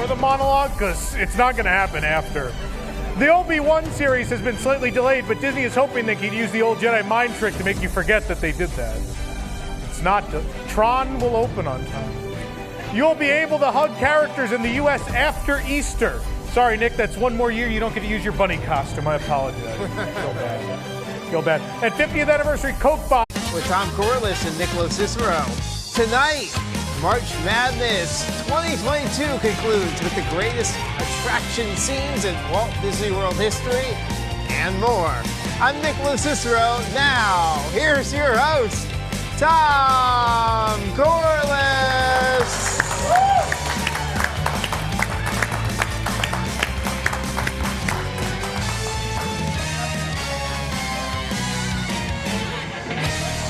before the monologue? Because it's not going to happen after. The Obi-Wan series has been slightly delayed, but Disney is hoping they could use the old Jedi mind trick to make you forget that they did that. It's not. Tron will open on time. You'll be able to hug characters in the U.S. after Easter. Sorry, Nick, that's one more year you don't get to use your bunny costume. I apologize. Feel bad. Feel bad. And 50th anniversary Coke Box. With Tom Corless and LoCicero. Tonight, March Madness 2022 concludes with the greatest attraction scenes in Walt Disney World history and more. I'm LoCicero. Now, here's your host, Tom Corless.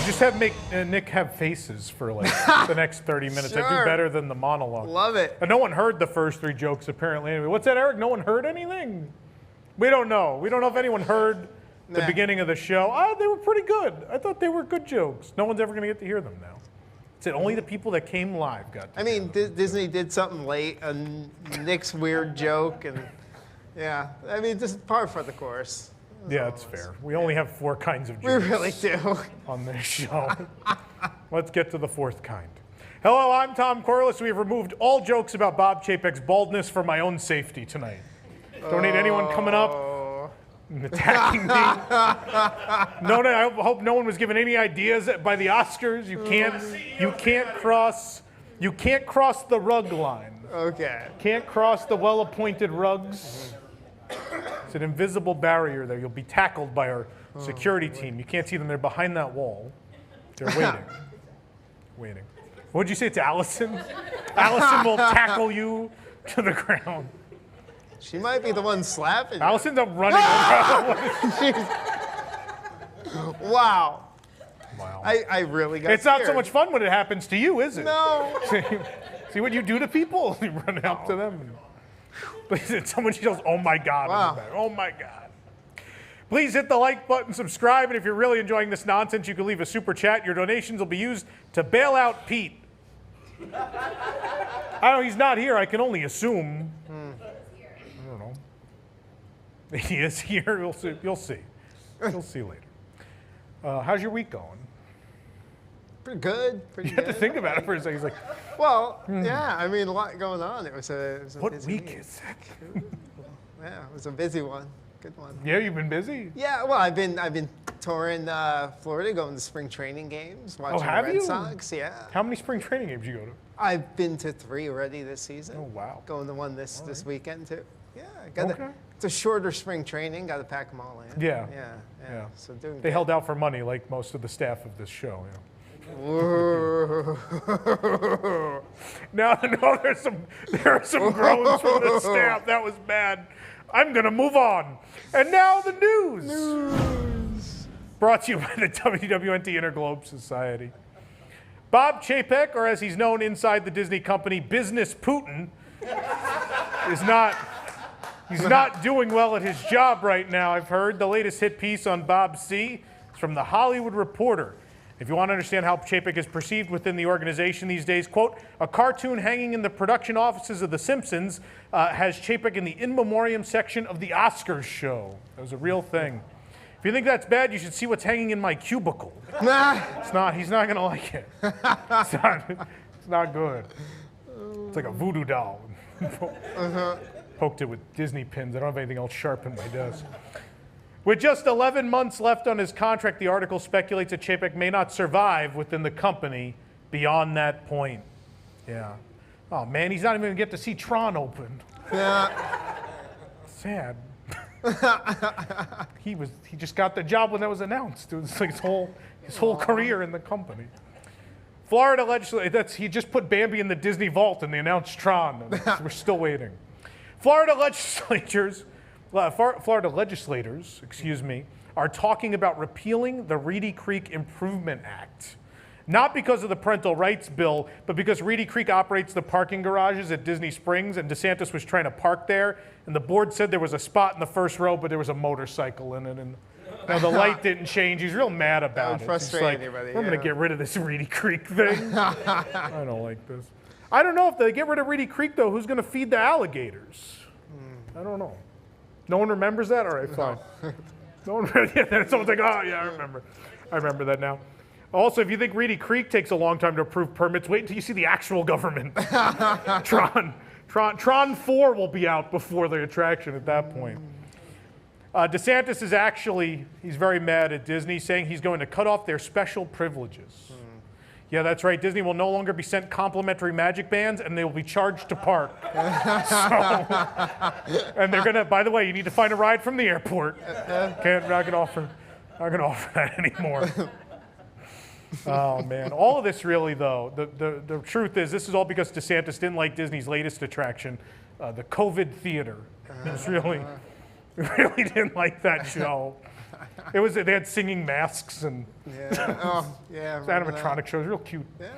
Just have Nick have faces for like the next 30 minutes. Sure. I do better than the monologue. Love it. And no one heard the first 3 jokes apparently. Anyway, what's that, Eric? No one heard anything? We don't know. We don't know if anyone heard the beginning of the show. Oh, they were pretty good. I thought they were good jokes. No one's ever going to get to hear them now. It's only the people that came live got to I mean, Disney did something late, and Nick's weird joke, and yeah. I mean, this is par for the course. Yeah, it's fair. We only have 4 kinds of We jokes really do. on this show. Let's get to the 4th kind. Hello, I'm Tom Corless. We have removed all jokes about Bob Chapek's baldness for my own safety tonight. Don't need anyone coming up and attacking me. I hope no one was given any ideas by the Oscars. You can't cross the rug line. Okay. Can't cross the well-appointed rugs. It's an invisible barrier there. You'll be tackled by our security team. You can't see them. They're behind that wall. They're waiting. Waiting. What'd you say? It's Allison? Allison will tackle you to the ground. She might be the one slapping you. Allison's up running around. Wow. Wow. I really got It's not so scared. much fun when it happens to you, is it? No. See what you do to people? You run up to them. And someone yells, "Oh my God!" Wow. in the back. Oh my God. Please hit the like button, subscribe, and if you're really enjoying this nonsense, you can leave a super chat. Your donations will be used to bail out Pete. I know he's not here. I can only assume. I don't know. He is here. You'll see. You'll see. You'll see later. How's your week going? Pretty good. Pretty You good. had to think about it for a second. He's like, Well, yeah. I mean, a lot going on. It was a "What busy week is it?" Yeah, it was a busy one. Good one. Yeah, you've been busy. Yeah. Well, I've been touring Florida, going to spring training games, watching have the Red you? Sox. Yeah. How many spring training games you go to? I've been to 3 already this season. Oh wow. Going to one this weekend too. Yeah. Okay. It's a shorter spring training. Got to pack them all in. Yeah. Yeah. So doing. They held out for money like most of the staff of this show. You know. Whoa. No, there are some groans from the staff. That was bad. I'm gonna move on. And now the news. Brought to you by the WDWNT Interglobe Society. Bob Chapek, or as he's known inside the Disney company, Business Putin, he's not doing well at his job right now. I've heard the latest hit piece on Bob C. is from The Hollywood Reporter. If you want to understand how Chapek is perceived within the organization these days, quote, a cartoon hanging in the production offices of The Simpsons has Chapek in the in memoriam section of the Oscars show. That was a real thing. If you think that's bad, you should see what's hanging in my cubicle. It's not, he's not going to like it. It's not good. It's like a voodoo doll. Poked it with Disney pins. I don't have anything else sharp in my desk. With just 11 months left on his contract, the article speculates that Chapek may not survive within the company beyond that point. Yeah. Oh man, he's not even gonna get to see Tron open. Yeah. Sad. He just got the job when that was announced. It was like his whole career in the company. Florida legislature, he just put Bambi in the Disney vault and they announced Tron. And we're still waiting. Florida legislators, are talking about repealing the Reedy Creek Improvement Act. Not because of the parental rights bill, but because Reedy Creek operates the parking garages at Disney Springs, and DeSantis was trying to park there, and the board said there was a spot in the first row, but there was a motorcycle in it, and the light didn't change. He's real mad about it. Frustrating He's like, everybody. I'm going to get rid of this Reedy Creek thing. I don't like this. I don't know if they get rid of Reedy Creek, though. Who's going to feed the alligators? I don't know. No one remembers that? All right, fine. No one, yeah, then someone's like, oh, yeah, I remember. I remember that now. Also, if you think Reedy Creek takes a long time to approve permits, wait until you see the actual government. Tron 4 will be out before the attraction at that point. DeSantis is actually, he's very mad at Disney, saying he's going to cut off their special privileges. Yeah, that's right. Disney will no longer be sent complimentary magic bands, and they will be charged to park. And they're gonna. By the way, you need to find a ride from the airport. Not gonna offer that anymore. Oh man, all of this really though. The truth is, this is all because DeSantis didn't like Disney's latest attraction, the COVID Theater. It really didn't like that show. They had singing masks and animatronic shows, real cute. Yeah.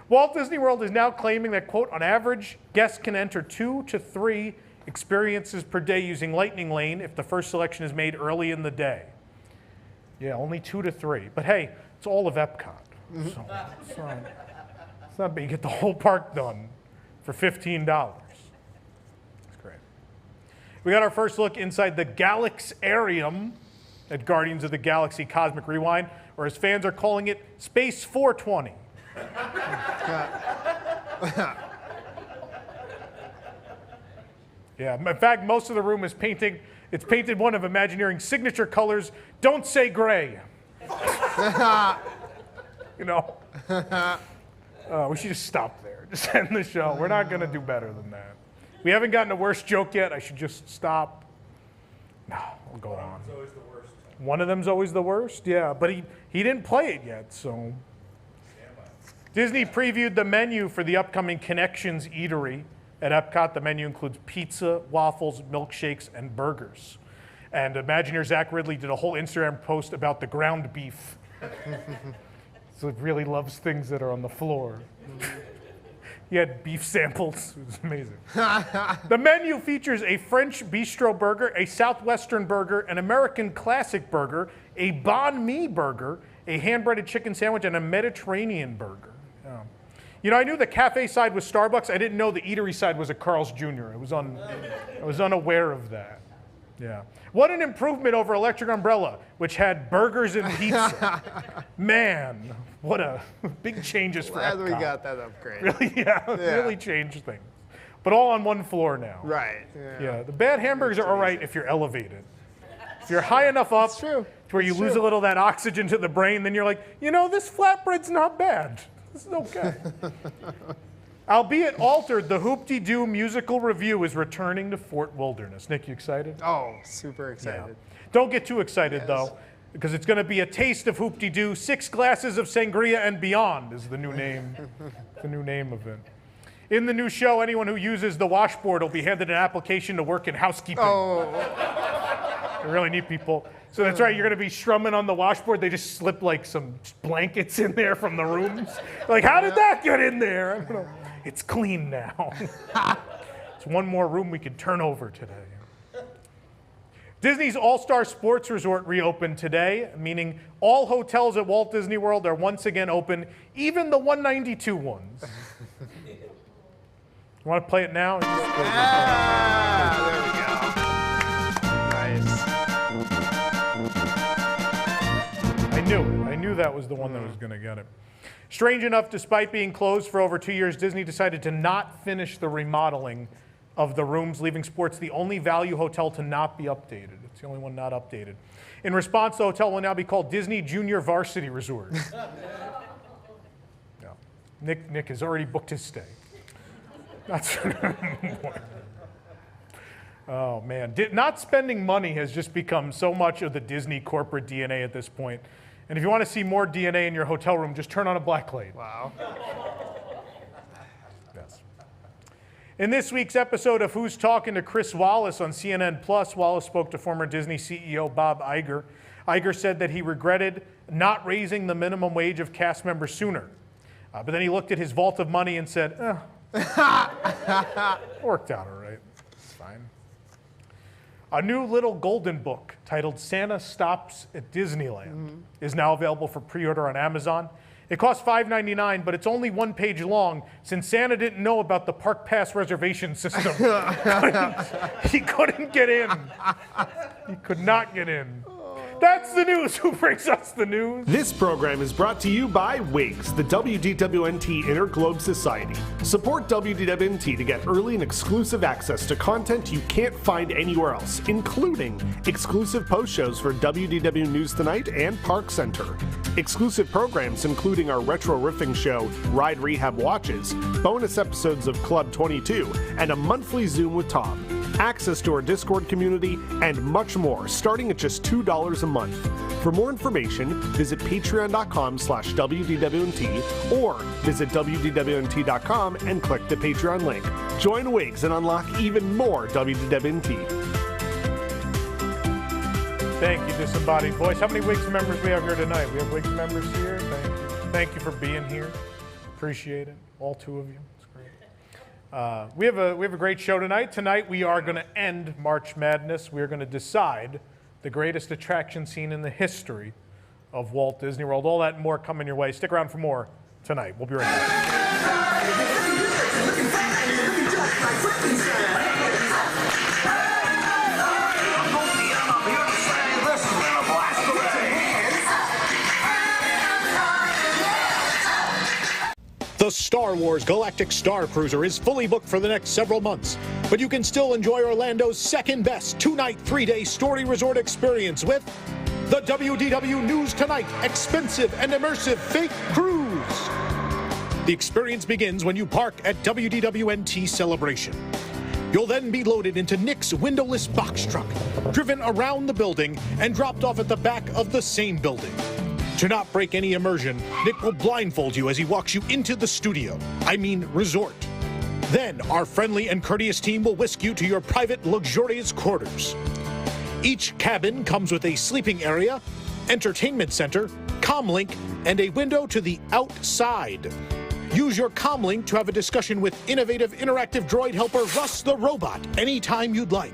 Walt Disney World is now claiming that, quote, on average, guests can enter 2 to 3 experiences per day using Lightning Lane if the first selection is made early in the day. Yeah, only 2 to 3. But hey, it's all of Epcot. So it's not bad. You get the whole park done for $15. We got our first look inside the Galaxarium at Guardians of the Galaxy Cosmic Rewind, or as fans are calling it, Space 420. Yeah, in fact, most of the room is painted one of Imagineering's signature colors, don't say gray. You know, we should just stop there, just end the show. We're not gonna do better than that. We haven't gotten a worse joke yet. I should just stop. No, we'll go on. Always the worst. One of them's always the worst? Yeah, but he didn't play it yet, so. Disney previewed the menu for the upcoming Connections Eatery at Epcot. The menu includes pizza, waffles, milkshakes, and burgers. And Imagineer Zach Ridley did a whole Instagram post about the ground beef. So it really loves things that are on the floor. He had beef samples. It was amazing. The menu features a French bistro burger, a Southwestern burger, an American classic burger, a banh mi burger, a hand-breaded chicken sandwich, and a Mediterranean burger. You know, I knew the cafe side was Starbucks. I didn't know the eatery side was a Carl's Jr. I was unaware of that. Yeah. What an improvement over Electric Umbrella, which had burgers and pizza. Man, what a big changes for Epcot. Glad we got that upgrade. Really, really changed things. But all on one floor now. Right. Yeah, the bad hamburgers are all right if you're elevated. If you're high enough up to where you lose a little of that oxygen to the brain, then you're like, you know, this flatbread's not bad. This is okay. Albeit altered, the Hoop-de-Doo musical review is returning to Fort Wilderness. Nick, you excited? Oh, super excited. Yeah. Don't get too excited, though, because it's going to be a taste of Hoop-de-Doo. 6 glasses of sangria and beyond is the new name, of it. In the new show, anyone who uses the washboard will be handed an application to work in housekeeping. Oh. They're really neat people. So that's right, you're going to be strumming on the washboard. They just slip like some blankets in there from the rooms. Like, how did that get in there? I don't know. It's clean now. It's one more room we can turn over today. Disney's All-Star Sports Resort reopened today, meaning all hotels at Walt Disney World are once again open, even the 192 ones. You want to play it now? There we go. Nice. I knew that was the one that was going to get it. Strange enough, despite being closed for over 2 years, Disney decided to not finish the remodeling of the rooms, leaving Sports the only value hotel to not be updated. It's the only one not updated. In response, the hotel will now be called Disney Junior Varsity Resort. No. Nick has already booked his stay. That's oh man, not spending money has just become so much of the Disney corporate DNA at this point. And if you want to see more DNA in your hotel room, just turn on a blacklight. Wow. Yes. In this week's episode of Who's Talking to Chris Wallace on CNN Plus, Wallace spoke to former Disney CEO Bob Iger. Iger said that he regretted not raising the minimum wage of cast members sooner. But then he looked at his vault of money and said, worked out all right. It's fine. A new little golden book titled Santa Stops at Disneyland is now available for pre-order on Amazon. It costs $5.99, but it's only 1 page long since Santa didn't know about the park pass reservation system. He couldn't get in. He could not get in. That's the news. Who brings us the news? This program is brought to you by WIGS, the WDWNT Interglobe Society. Support WDWNT to get early and exclusive access to content you can't find anywhere else, including exclusive post shows for WDW News Tonight and Park Center. Exclusive programs including our retro riffing show, Ride Rehab Watches, bonus episodes of Club 22, and a monthly Zoom with Tom. Access to our Discord community, and much more, starting at just $2 a month. For more information, visit patreon.com/WDWNT or visit WDWNT.com and click the Patreon link. Join WIGS and unlock even more WDWNT. Thank you, Disembodied Voice. How many WIGS members we have here tonight? We have WIGS members here. Thank you. Thank you for being here. Appreciate it. All 2 of you. We have a great show tonight. Tonight we are going to end March Madness. We are going to decide the greatest attraction scene in the history of Walt Disney World. All that and more coming your way. Stick around for more tonight. We'll be right back. The Star Wars Galactic Star Cruiser is fully booked for the next several months, but you can still enjoy Orlando's second-best 2-night, 3-day story resort experience with the WDW News Tonight expensive and immersive fake cruise. The experience begins when you park at WDWNT Celebration. You'll then be loaded into Nick's windowless box truck, driven around the building, and dropped off at the back of the same building. To not break any immersion, Nick will blindfold you as he walks you into the resort. Then, our friendly and courteous team will whisk you to your private, luxurious quarters. Each cabin comes with a sleeping area, entertainment center, comlink, and a window to the outside. Use your comlink to have a discussion with innovative interactive droid helper Russ the Robot anytime you'd like.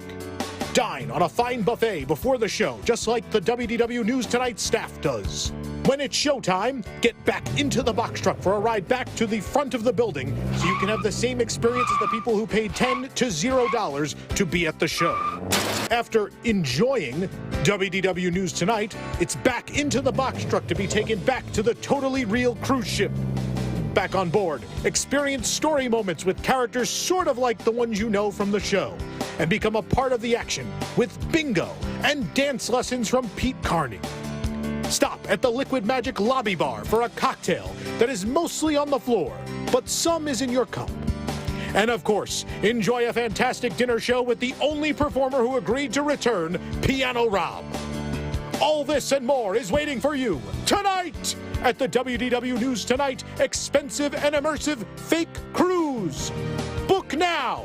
Dine on a fine buffet before the show, just like the WDW News Tonight staff does. When it's showtime, get back into the box truck for a ride back to the front of the building so you can have the same experience as the people who paid $10 to $0 to be at the show. After enjoying WDW News Tonight, it's back into the box truck to be taken back to the totally real cruise ship. Back on board, experience story moments with characters sort of like the ones you know from the show, and become a part of the action with bingo and dance lessons from Pete Carney. Stop at the Liquid Magic Lobby Bar for a cocktail that is mostly on the floor, but some is in your cup. And of course, enjoy a fantastic dinner show with the only performer who agreed to return, Piano Rob. All this and more is waiting for you tonight at the WDW News Tonight expensive and immersive fake cruise. Book now.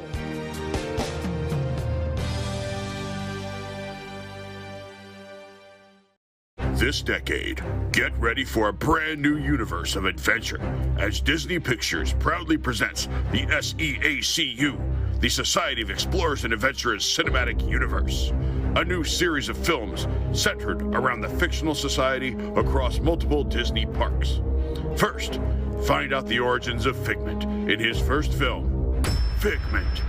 This decade, get ready for a brand new universe of adventure as Disney Pictures proudly presents the SEACU, the Society of Explorers and Adventurers Cinematic Universe, a new series of films centered around the fictional society across multiple Disney parks. First, find out the origins of Figment in his first film, Figment.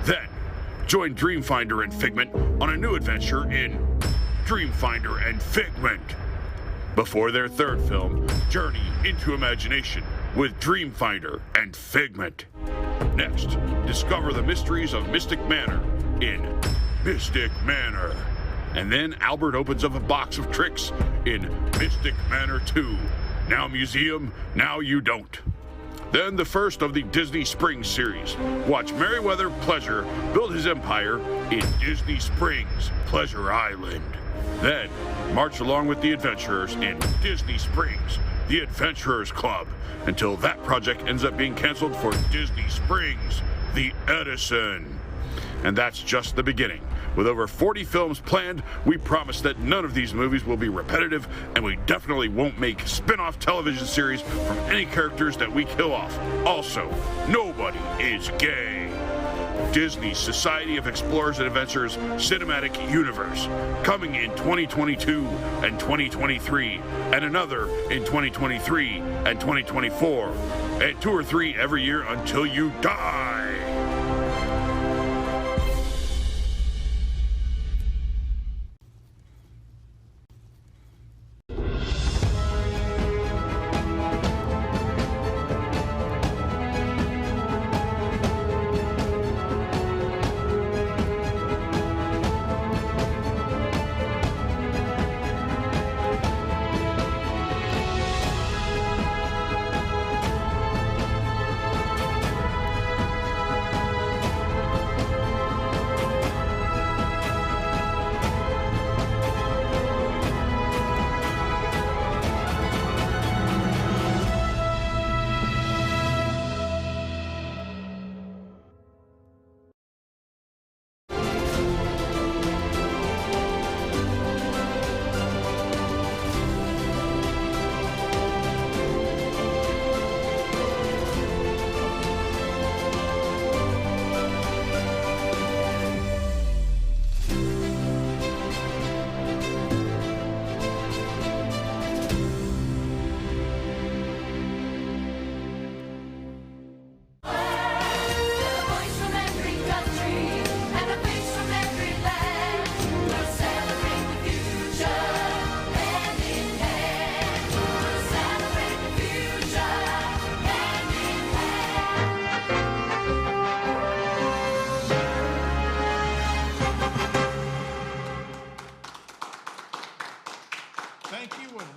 Then, join Dreamfinder and Figment on a new adventure in Dreamfinder and Figment, before their third film, Journey into Imagination with Dreamfinder and Figment. Next, discover the mysteries of Mystic Manor in Mystic Manor. And then Albert opens up a box of tricks in Mystic Manor 2. Now museum, now you don't. Then the first of the Disney Springs series. Watch Merriweather Pleasure build his empire in Disney Springs Pleasure Island. Then, march along with the adventurers in Disney Springs, the Adventurers Club, until that project ends up being canceled for Disney Springs, the Edison. And that's just the beginning. With over 40 films planned, we promise that none of these movies will be repetitive, and we definitely won't make spin-off television series from any characters that we kill off. Also, nobody is gay. Disney's Society of Explorers and Adventurers Cinematic Universe, coming in 2022 and 2023, and another in 2023 and 2024, and 2 or 3 every year until you die.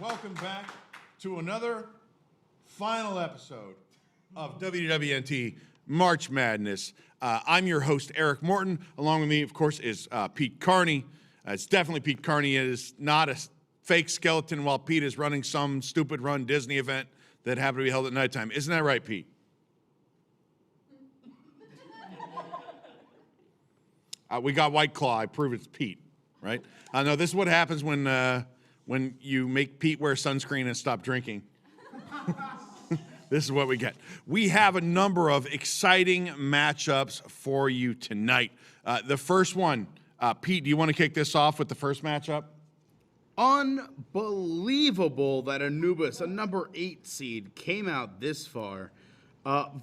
Welcome back to another final episode of WDWNT March Madness. I'm your host, Eric Morton. Along with me, of course, is Pete Carney. It's definitely Pete Carney. It is not a fake skeleton while Pete is running some stupid run Disney event that happened to be held at nighttime. Isn't that right, Pete? We got White Claw. I prove it's Pete, right? No, this is what happens when you make Pete wear sunscreen and stop drinking. This is what we get. We have a number of exciting matchups for you tonight. The first one, Pete, do you want to kick this off with the first matchup? Unbelievable that Anubis, a number 8 seed, came out this far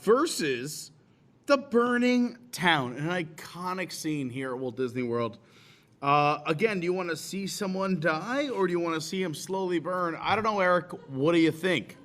versus the Burning Town, an iconic scene here at Walt Disney World. Again, do you want to see someone die or do you want to see him slowly burn? I don't know, Eric. What do you think?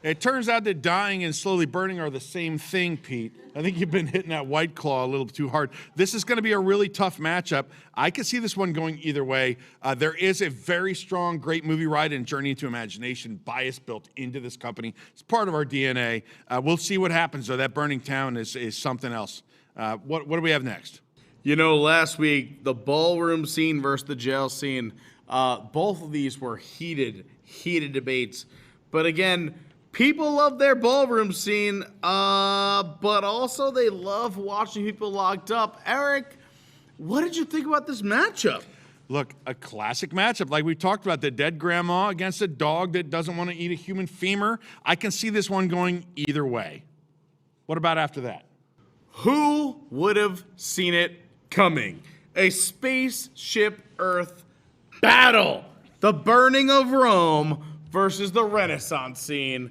It turns out that dying and slowly burning are the same thing, Pete. I think you've been hitting that White Claw a little too hard. This is going to be a really tough matchup. I could see this one going either way. There is a very strong, great movie ride and Journey into Imagination bias built into this company. It's part of our DNA. We'll see what happens, though. That Burning Town is something else. What do we have next? You know, last week, the ballroom scene versus the jail scene, both of these were heated debates. But again, people love their ballroom scene, but also they love watching people locked up. Eric, what did you think about this matchup? Look, a classic matchup. Like we talked about, the dead grandma against a dog that doesn't want to eat a human femur. I can see this one going either way. What about after that? Who would have seen it coming? A spaceship Earth battle. The burning of Rome versus the Renaissance scene.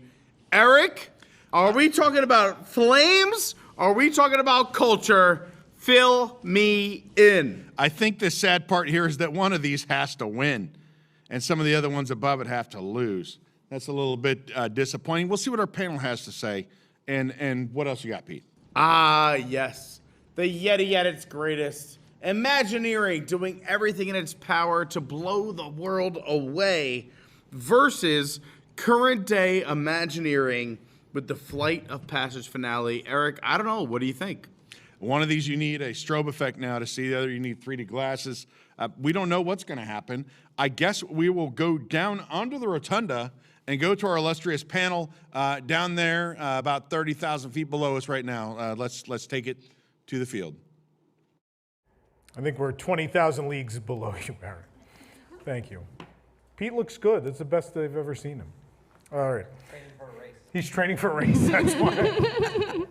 Eric, are we talking about flames? Are we talking about culture? Fill me in. I think the sad part here is that one of these has to win, and some of the other ones above it have to lose. That's a little bit disappointing. We'll see what our panel has to say. And what else you got, Pete? Yes. The Yeti at its greatest. Imagineering doing everything in its power to blow the world away versus current day Imagineering with the Flight of Passage finale. Eric, I don't know. What do you think? One of these you need a strobe effect now to see. The other you need 3D glasses. We don't know what's going to happen. I guess we will go down under the rotunda and go to our illustrious panel down there about 30,000 feet below us right now. Let's take it to the field. I think we're 20,000 leagues below you, Eric. Thank you. Pete looks good. That's the best I've ever seen him. All right. Training for a race. He's training for a race, that's why.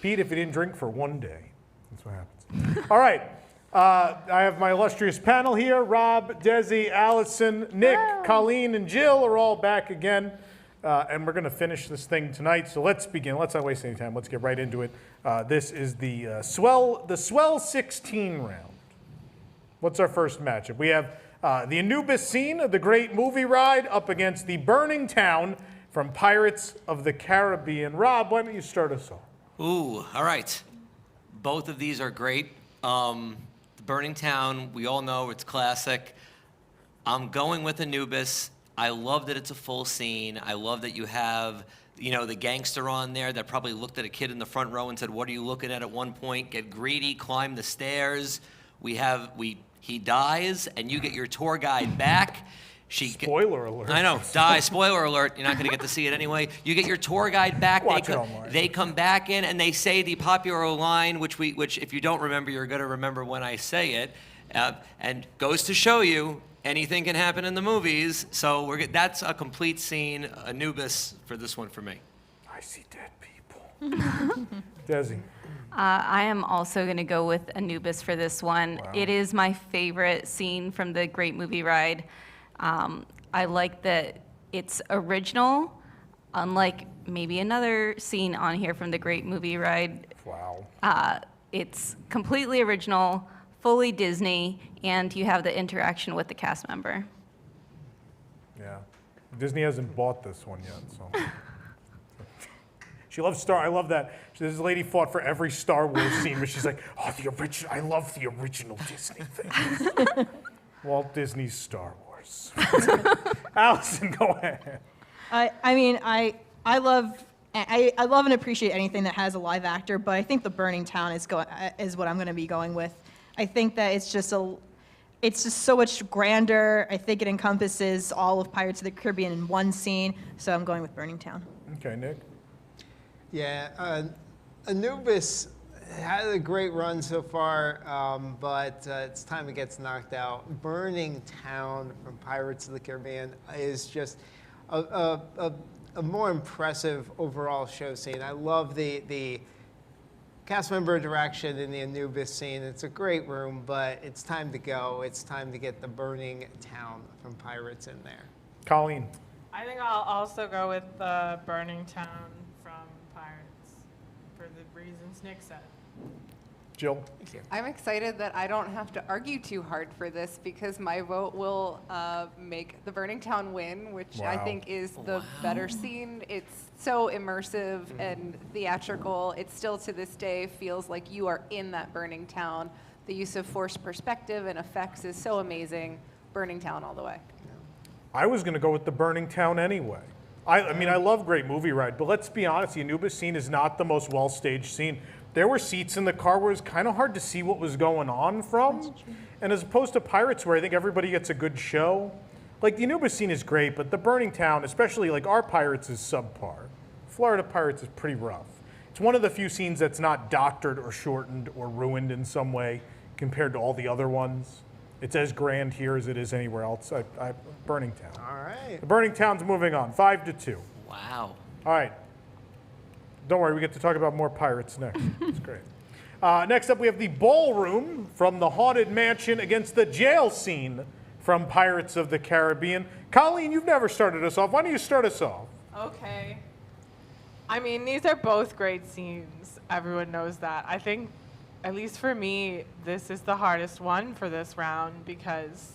Pete, if he didn't drink for one day, That's what happens. All right. I have my illustrious panel here. Rob, Desi, Allison, Nick, Colleen, and Jill are all back again. And we're going to finish this thing tonight. So let's begin. Let's not waste any time. Let's get right into it. This is the Swell 16 round. What's our first matchup? We have the Anubis Scene of the Great Movie Ride up against the Burning Town from Pirates of the Caribbean. Rob, why don't you start us off? Ooh, all right. Both of these are great. The Burning Town, we all know it's classic. I'm going with Anubis. I love that it's a full scene. I love that you have, the gangster on there that probably looked at a kid in the front row and said, "What are you looking at one point? Get greedy, climb the stairs." He dies, and you get your tour guide back. Spoiler alert. I know, spoiler alert. You're not going to get to see it anyway. You get your tour guide back. They come back in, and they say the popular line, which if you don't remember, you're going to remember when I say it, and goes to show you anything can happen in the movies. So that's a complete scene. Anubis for this one for me. I see dead people. Desi. I am also going to go with Anubis for this one. Wow. It is my favorite scene from the Great Movie Ride. I like that it's original, unlike maybe another scene on here from the Great Movie Ride. Wow. It's completely original, fully Disney, and you have the interaction with the cast member. Yeah. Disney hasn't bought this one yet, so. She loves I love that. This lady fought for every Star Wars scene, but she's like, "Oh, the original. I love the original Disney thing." Walt Disney's Star Wars. Allison, go ahead. I love and appreciate anything that has a live actor, but I think the Burning Town is what I'm going to be going with. I think that it's just so much grander. I think it encompasses all of Pirates of the Caribbean in one scene, so I'm going with Burning Town. Okay, Nick. Yeah, Anubis had a great run so far, but it's time it gets knocked out. Burning Town from Pirates of the Caribbean is just a more impressive overall show scene. I love the cast member interaction in the Anubis scene. It's a great room, but it's time to go. It's time to get the Burning Town from Pirates in there. Colleen. I think I'll also go with the Burning Town from Pirates for the reasons Nick said. Jill. I'm excited that I don't have to argue too hard for this because my vote will make the Burning Town win, which I think is the better scene. It's so immersive and theatrical. It still to this day feels like you are in that Burning Town. The use of forced perspective and effects is so amazing. Burning Town all the way. I was going to go with the Burning Town anyway. I mean, I love Great Movie Ride, but let's be honest, the Anubis scene is not the most well-staged scene. There were seats in the car where it was kind of hard to see what was going on from. And as opposed to Pirates, where I think everybody gets a good show, like the Anubis scene is great, but the Burning Town, especially like our Pirates, is subpar. Florida Pirates is pretty rough. It's one of the few scenes that's not doctored or shortened or ruined in some way compared to all the other ones. It's as grand here as it is anywhere else. Burning Town. All right. The Burning Town's moving on, 5-2. Wow. All right. Don't worry, we get to talk about more pirates next. It's great. Next up, we have the Ballroom from the Haunted Mansion against the Jail Scene from Pirates of the Caribbean. Colleen, you've never started us off. Why don't you start us off? Okay. I mean, these are both great scenes. Everyone knows that. I think, at least for me, this is the hardest one for this round because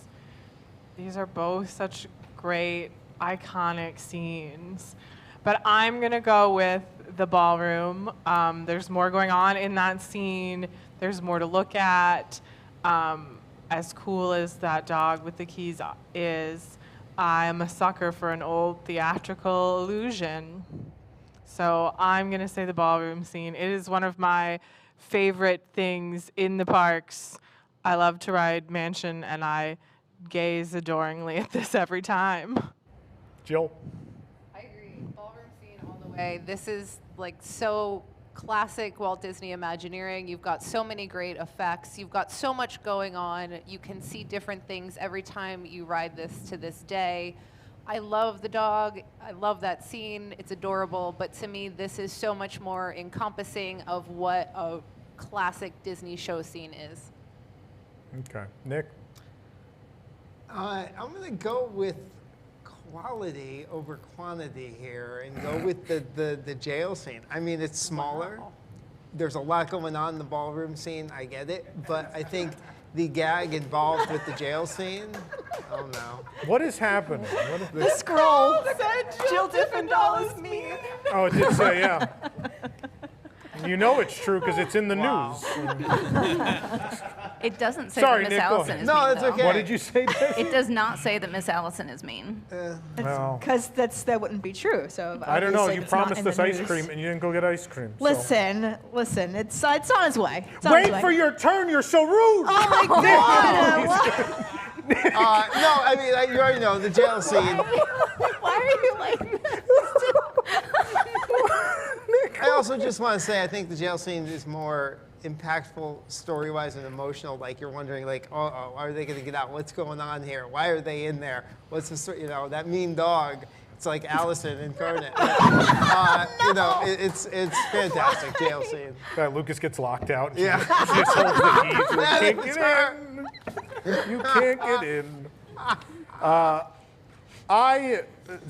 these are both such great, iconic scenes. But I'm going to go with the Ballroom. There's more going on in that scene. There's more to look at. As cool as that dog with the keys is, I'm a sucker for an old theatrical illusion. So I'm going to say the Ballroom scene. It is one of my favorite things in the parks. I love to ride Mansion, and I gaze adoringly at this every time. Jill? I agree. Ballroom scene all the way. This is like so classic Walt Disney Imagineering. You've got so many great effects. You've got so much going on. You can see different things every time you ride this to this day. I love the dog. I love that scene. It's adorable. But to me, this is so much more encompassing of what a classic Disney show scene is. Okay. Nick? I'm going to go with quality over quantity here and go with the jail scene. I mean, it's smaller. Wow. There's a lot going on in the ballroom scene. I get it. But I think the gag involved with the jail scene, oh no. What is happening? What is The scroll. Jill Diffendahl is mean. Oh, it did say, yeah. You know it's true because it's in the news. It doesn't say Sorry, that Miss Nick, go Allison ahead. is No, mean, that's though. okay. What did you say, Beth? It does not say that Miss Allison is mean. Well, Because that wouldn't be true. So I don't know. obviously You it's not promised in the us ice news. cream and you didn't go get ice cream. so- Listen. It's on its way. It's on its Wait way. for your turn. You're so rude. Oh my God! No, I mean, you already know the jail scene. Why are you like this? I also just want to say I think the jail scene is more impactful story-wise and emotional. Like you're wondering, like, oh, are they going to get out? What's going on here? Why are they in there? What's the story? You know, that mean dog. It's like Allison incarnate. You know, it's fantastic jail scene. Lucas gets locked out. And Yeah. She just holds the keys. You Man, can't it's get her. in. You can't get in.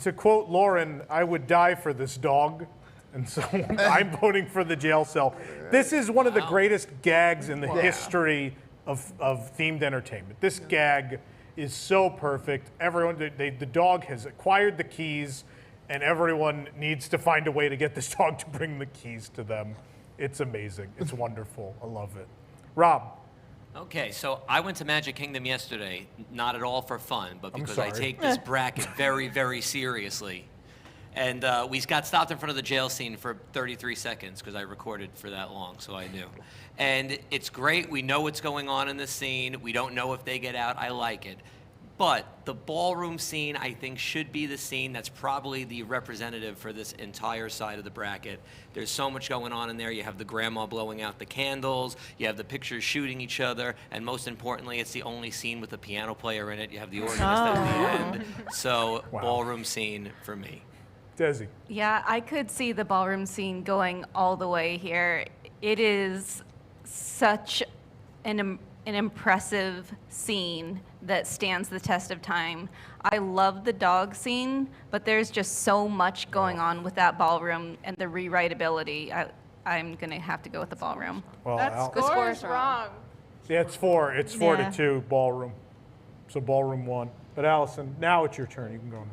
To quote Lauren, I would die for this dog. And so I'm voting for the jail cell. This is one of the greatest gags in the history of themed entertainment. This gag is so perfect. Everyone, the dog has acquired the keys, and everyone needs to find a way to get this dog to bring the keys to them. It's amazing. It's wonderful. I love it. Rob. Okay, so I went to Magic Kingdom yesterday, not at all for fun, but because I sorry. take this bracket very, very seriously. And we got stopped in front of the jail scene for 33 seconds because I recorded for that long, so I knew. And it's great. We know what's going on in the scene. We don't know if they get out. I like it. But the ballroom scene, I think, should be the scene that's probably the representative for this entire side of the bracket. There's so much going on in there. You have the grandma blowing out the candles. You have the pictures shooting each other. And most importantly, it's the only scene with a piano player in it. You have the organist at the end. So ballroom scene for me. Desi. Yeah, I could see the ballroom scene going all the way here. It is such an impressive scene that stands the test of time. I love the dog scene, but there's just so much going on with that ballroom and the rewritability. I'm going to have to go with the ballroom. Well, That score is wrong. yeah, it's 4. It's 4 Yeah. to 2, ballroom. So ballroom won. But Allison, now it's your turn. You can go now.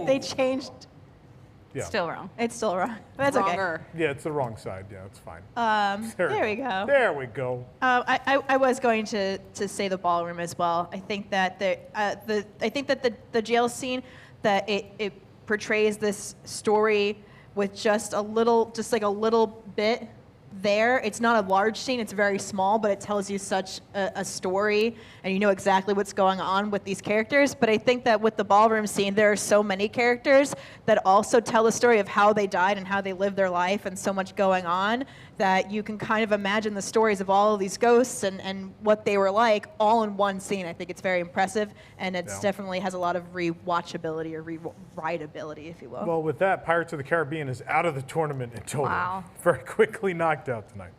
They changed. Yeah. Still wrong. It's still wrong. But that's okay. Wronger. Yeah, it's the wrong side. Yeah, it's fine. There we go. There we go. I was going to say the ballroom as well. I think that the jail scene, that it portrays this story with just a little bit there. It's not a large scene, it's very small, but it tells you such a story, and you know exactly what's going on with these characters. But I think that with the ballroom scene, there are so many characters that also tell the story of how they died and how they lived their life, and so much going on that you can kind of imagine the stories of all of these ghosts and what they were like all in one scene. I think it's very impressive, and it definitely has a lot of rewatchability or rewritability, if you will. Well, with that, Pirates of the Caribbean is out of the tournament in total. Wow. Very quickly knocked out tonight.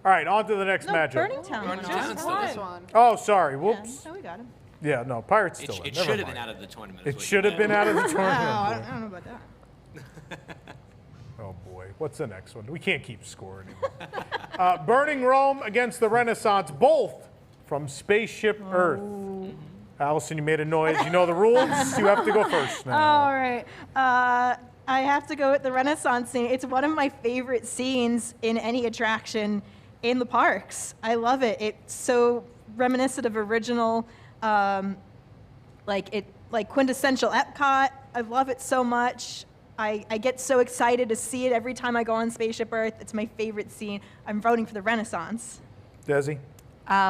All right, on to the next matchup. Burning Town. Burning won. Town's still This in. one. Oh, sorry. Yeah, Whoops. no, we got him. Yeah, no, Pirates still in. It Never should have been mind. out of the tournament. It should have been out of the tournament. Wow, I don't know about that. Oh boy, what's the next one? We can't keep score anymore. Burning Rome against the Renaissance, both from Spaceship Earth. Allison, you made a noise. You know the rules. You have to go first now. All right. I have to go with the Renaissance scene. It's one of my favorite scenes in any attraction in the parks. I love it. It's so reminiscent of original, like quintessential Epcot. I love it so much. I get so excited to see it every time I go on Spaceship Earth. It's my favorite scene. I'm voting for the Renaissance. Desi?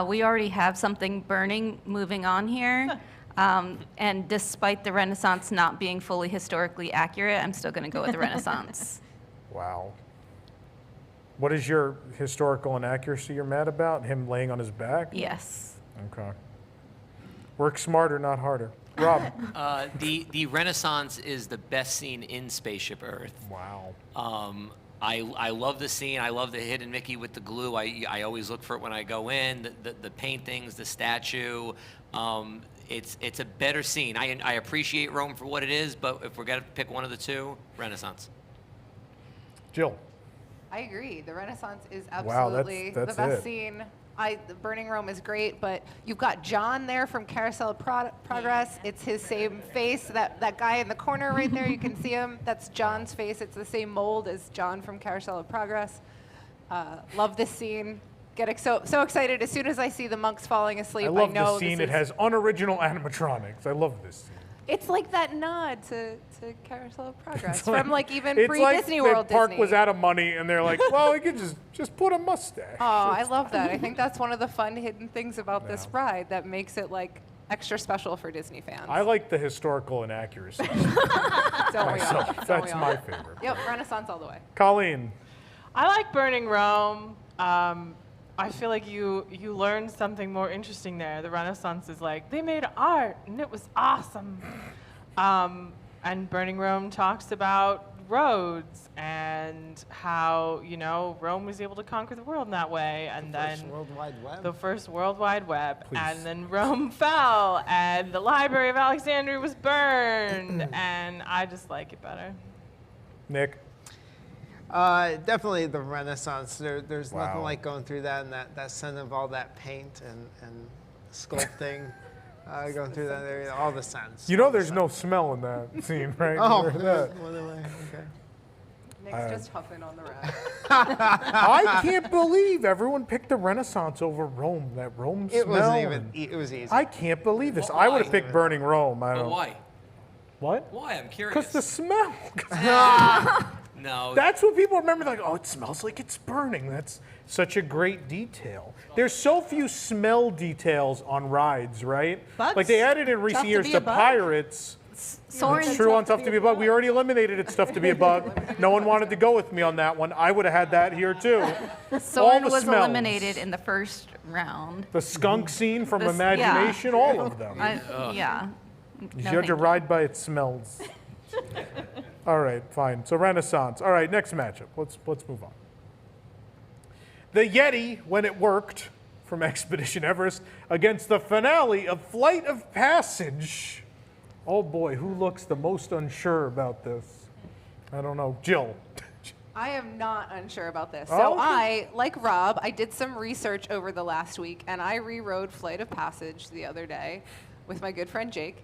We already have something burning moving on here. And despite the Renaissance not being fully historically accurate, I'm still going to go with the Renaissance. Wow. What is your historical inaccuracy you're mad about? Him laying on his back? Yes. Okay. Work smarter, not harder. Rob? The Renaissance is the best scene in Spaceship Earth. Wow. I love the scene. I love the hidden Mickey with the glue. I always look for it when I go in. The paintings, the statue. It's a better scene. I appreciate Rome for what it is, but if we're gonna pick one of the two, Renaissance. Jill. I agree. The Renaissance is Wow, absolutely that's the best it. scene. The Burning Rome is great, but you've got John there from Carousel of Progress. It's his same face. That guy in the corner right there, you can see him. That's John's face. It's the same mold as John from Carousel of Progress. Love this scene. Get so excited as soon as I see the monks falling asleep. I love know this scene. this It has unoriginal animatronics. I love this scene. It's like that nod to Carousel of Progress from like even It's pre-Disney like World the park Disney. was out of money, and they're like, well, we could just put a mustache. Oh, I love that. I think that's one of the fun hidden things about this ride that makes it like extra special for Disney fans. I like the historical inaccuracy. Don't we all? Myself. Don't That's we all? my favorite. Yep, Renaissance all the way. Colleen. I like Burning Rome. I feel like you learned something more interesting there. The Renaissance is like, they made art, and it was awesome. And Burning Rome talks about roads and how, Rome was able to conquer the world in that way. And then First World Wide Web. the first World Wide Web. Please. And then Rome fell, and the Library of Alexandria was burned. And I just like it better. Nick. Definitely the Renaissance. There's nothing Wow. like going through that and that scent of all that paint and sculpting, going through that area, all the scents. You know there's no smell in that scene, right? Oh, You heard that. what am I? Okay. Nick's just huffing on the ride. I can't believe everyone picked the Renaissance over Rome. That Rome smell. It wasn't even. It was easy. I can't believe this. Why? I would have picked Burning Rome. I But don't. why? What? Why? I'm curious. Because the smell. No. That's what people remember. Like, oh, it smells like it's burning. That's such a great detail. There's so few smell details on rides, right? Bugs. Like they added in Tough recent to years be to a bug. Pirates. Soren, It's true on Tough to Be a Bug. We already eliminated It's Tough to Be a Bug. No one wanted to go with me on that one. I would have had that here too. Soren the was smells. eliminated in the first round. The skunk scene from This- Imagination, all of them. Yeah. You No, judge thank a you. ride by its smells. All right, fine. So Renaissance. All right, next matchup. Let's move on. The Yeti, when it worked, from Expedition Everest, against the finale of Flight of Passage. Oh boy, who looks the most unsure about this? I don't know. Jill. I am not unsure about this. Oh, So okay. I, like Rob, I did some research over the last week, and I rewrote Flight of Passage the other day with my good friend Jake.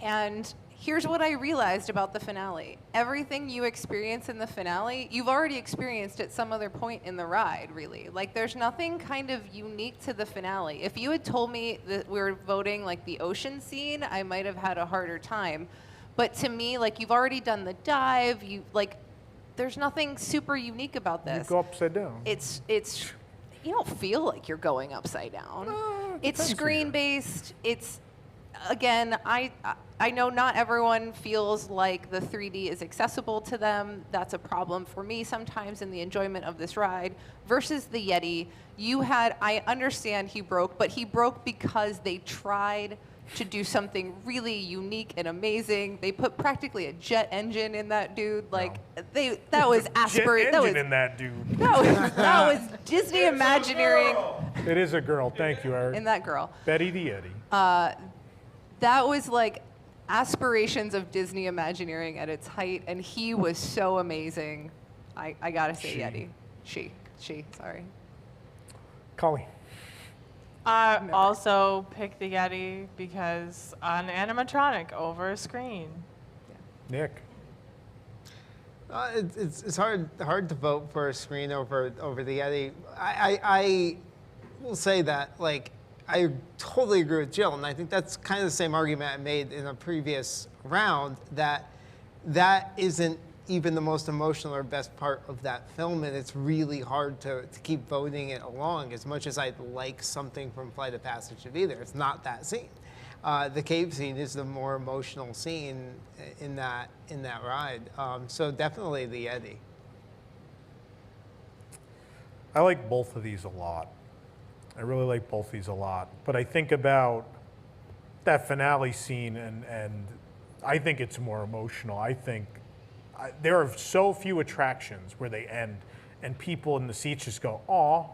And here's what I realized about the finale. Everything you experience in the finale, you've already experienced at some other point in the ride, really. Like, there's nothing kind of unique to the finale. If you had told me that we were voting, like, the ocean scene, I might have had a harder time. But to me, like, you've already done the dive, there's nothing super unique about You this. go upside down. It's you don't feel like you're going upside down. It's depends who screen based. It's again, I know not everyone feels like the 3D is accessible to them. That's a problem for me sometimes in the enjoyment of this ride. Versus the Yeti, I understand he broke, but he broke because they tried to do something really unique and amazing. They put practically a jet engine in that dude. Like that was aspirated. Jet engine in that dude. That was Disney Imagineering It is a girl. Thank you, Eric. in that girl. Betty the Yeti. That was like aspirations of Disney Imagineering at its height, and he was so amazing. I gotta say, Yeti. She. Sorry. Colleen. I also picked the Yeti because an animatronic over a screen. Nick. It's hard to vote for a screen over the Yeti. I will say that, like, I totally agree with Jill, and I think that's kind of the same argument I made in a previous round, that isn't even the most emotional or best part of that film, and it's really hard to keep voting it along. As much as I'd like something from Flight of Passage to be there, it's not that scene. The cave scene is the more emotional scene in that ride. So definitely the Yeti. I like both of these a lot. I really like both these a lot. But I think about that finale scene, and I think it's more emotional. I there are so few attractions where they end and people in the seats just go, "Aw,"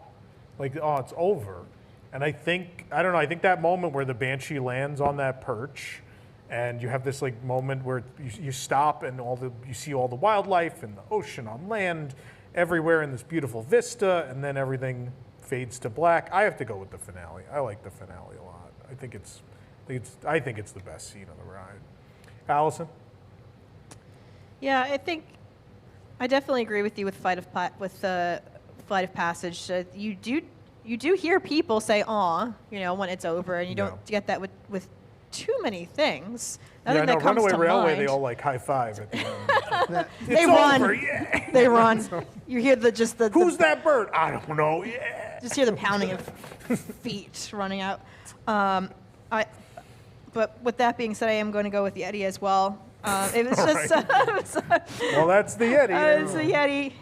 like, "Oh, it's over." And I think that moment where the Banshee lands on that perch, and you have this like moment where you stop and you see all the wildlife and the ocean on land, everywhere in this beautiful vista, and then everything fades to black. I have to go with the finale. I like the finale a lot. I think it's the best scene of the ride. Allison? Yeah, I definitely agree with you with Flight of Passage. You do hear people say "aw," when it's over, and you don't get that with too many things. Nothing that comes Runaway to Railway, mind. they all like high five at the end. They run. Over, yeah. They run. You hear the Who's that bird? I don't know. Yeah. Just hear the pounding of feet running out. But with that being said, I am going to go with Yeti as well. It was just. Well, that's the Yeti. It's a Yeti.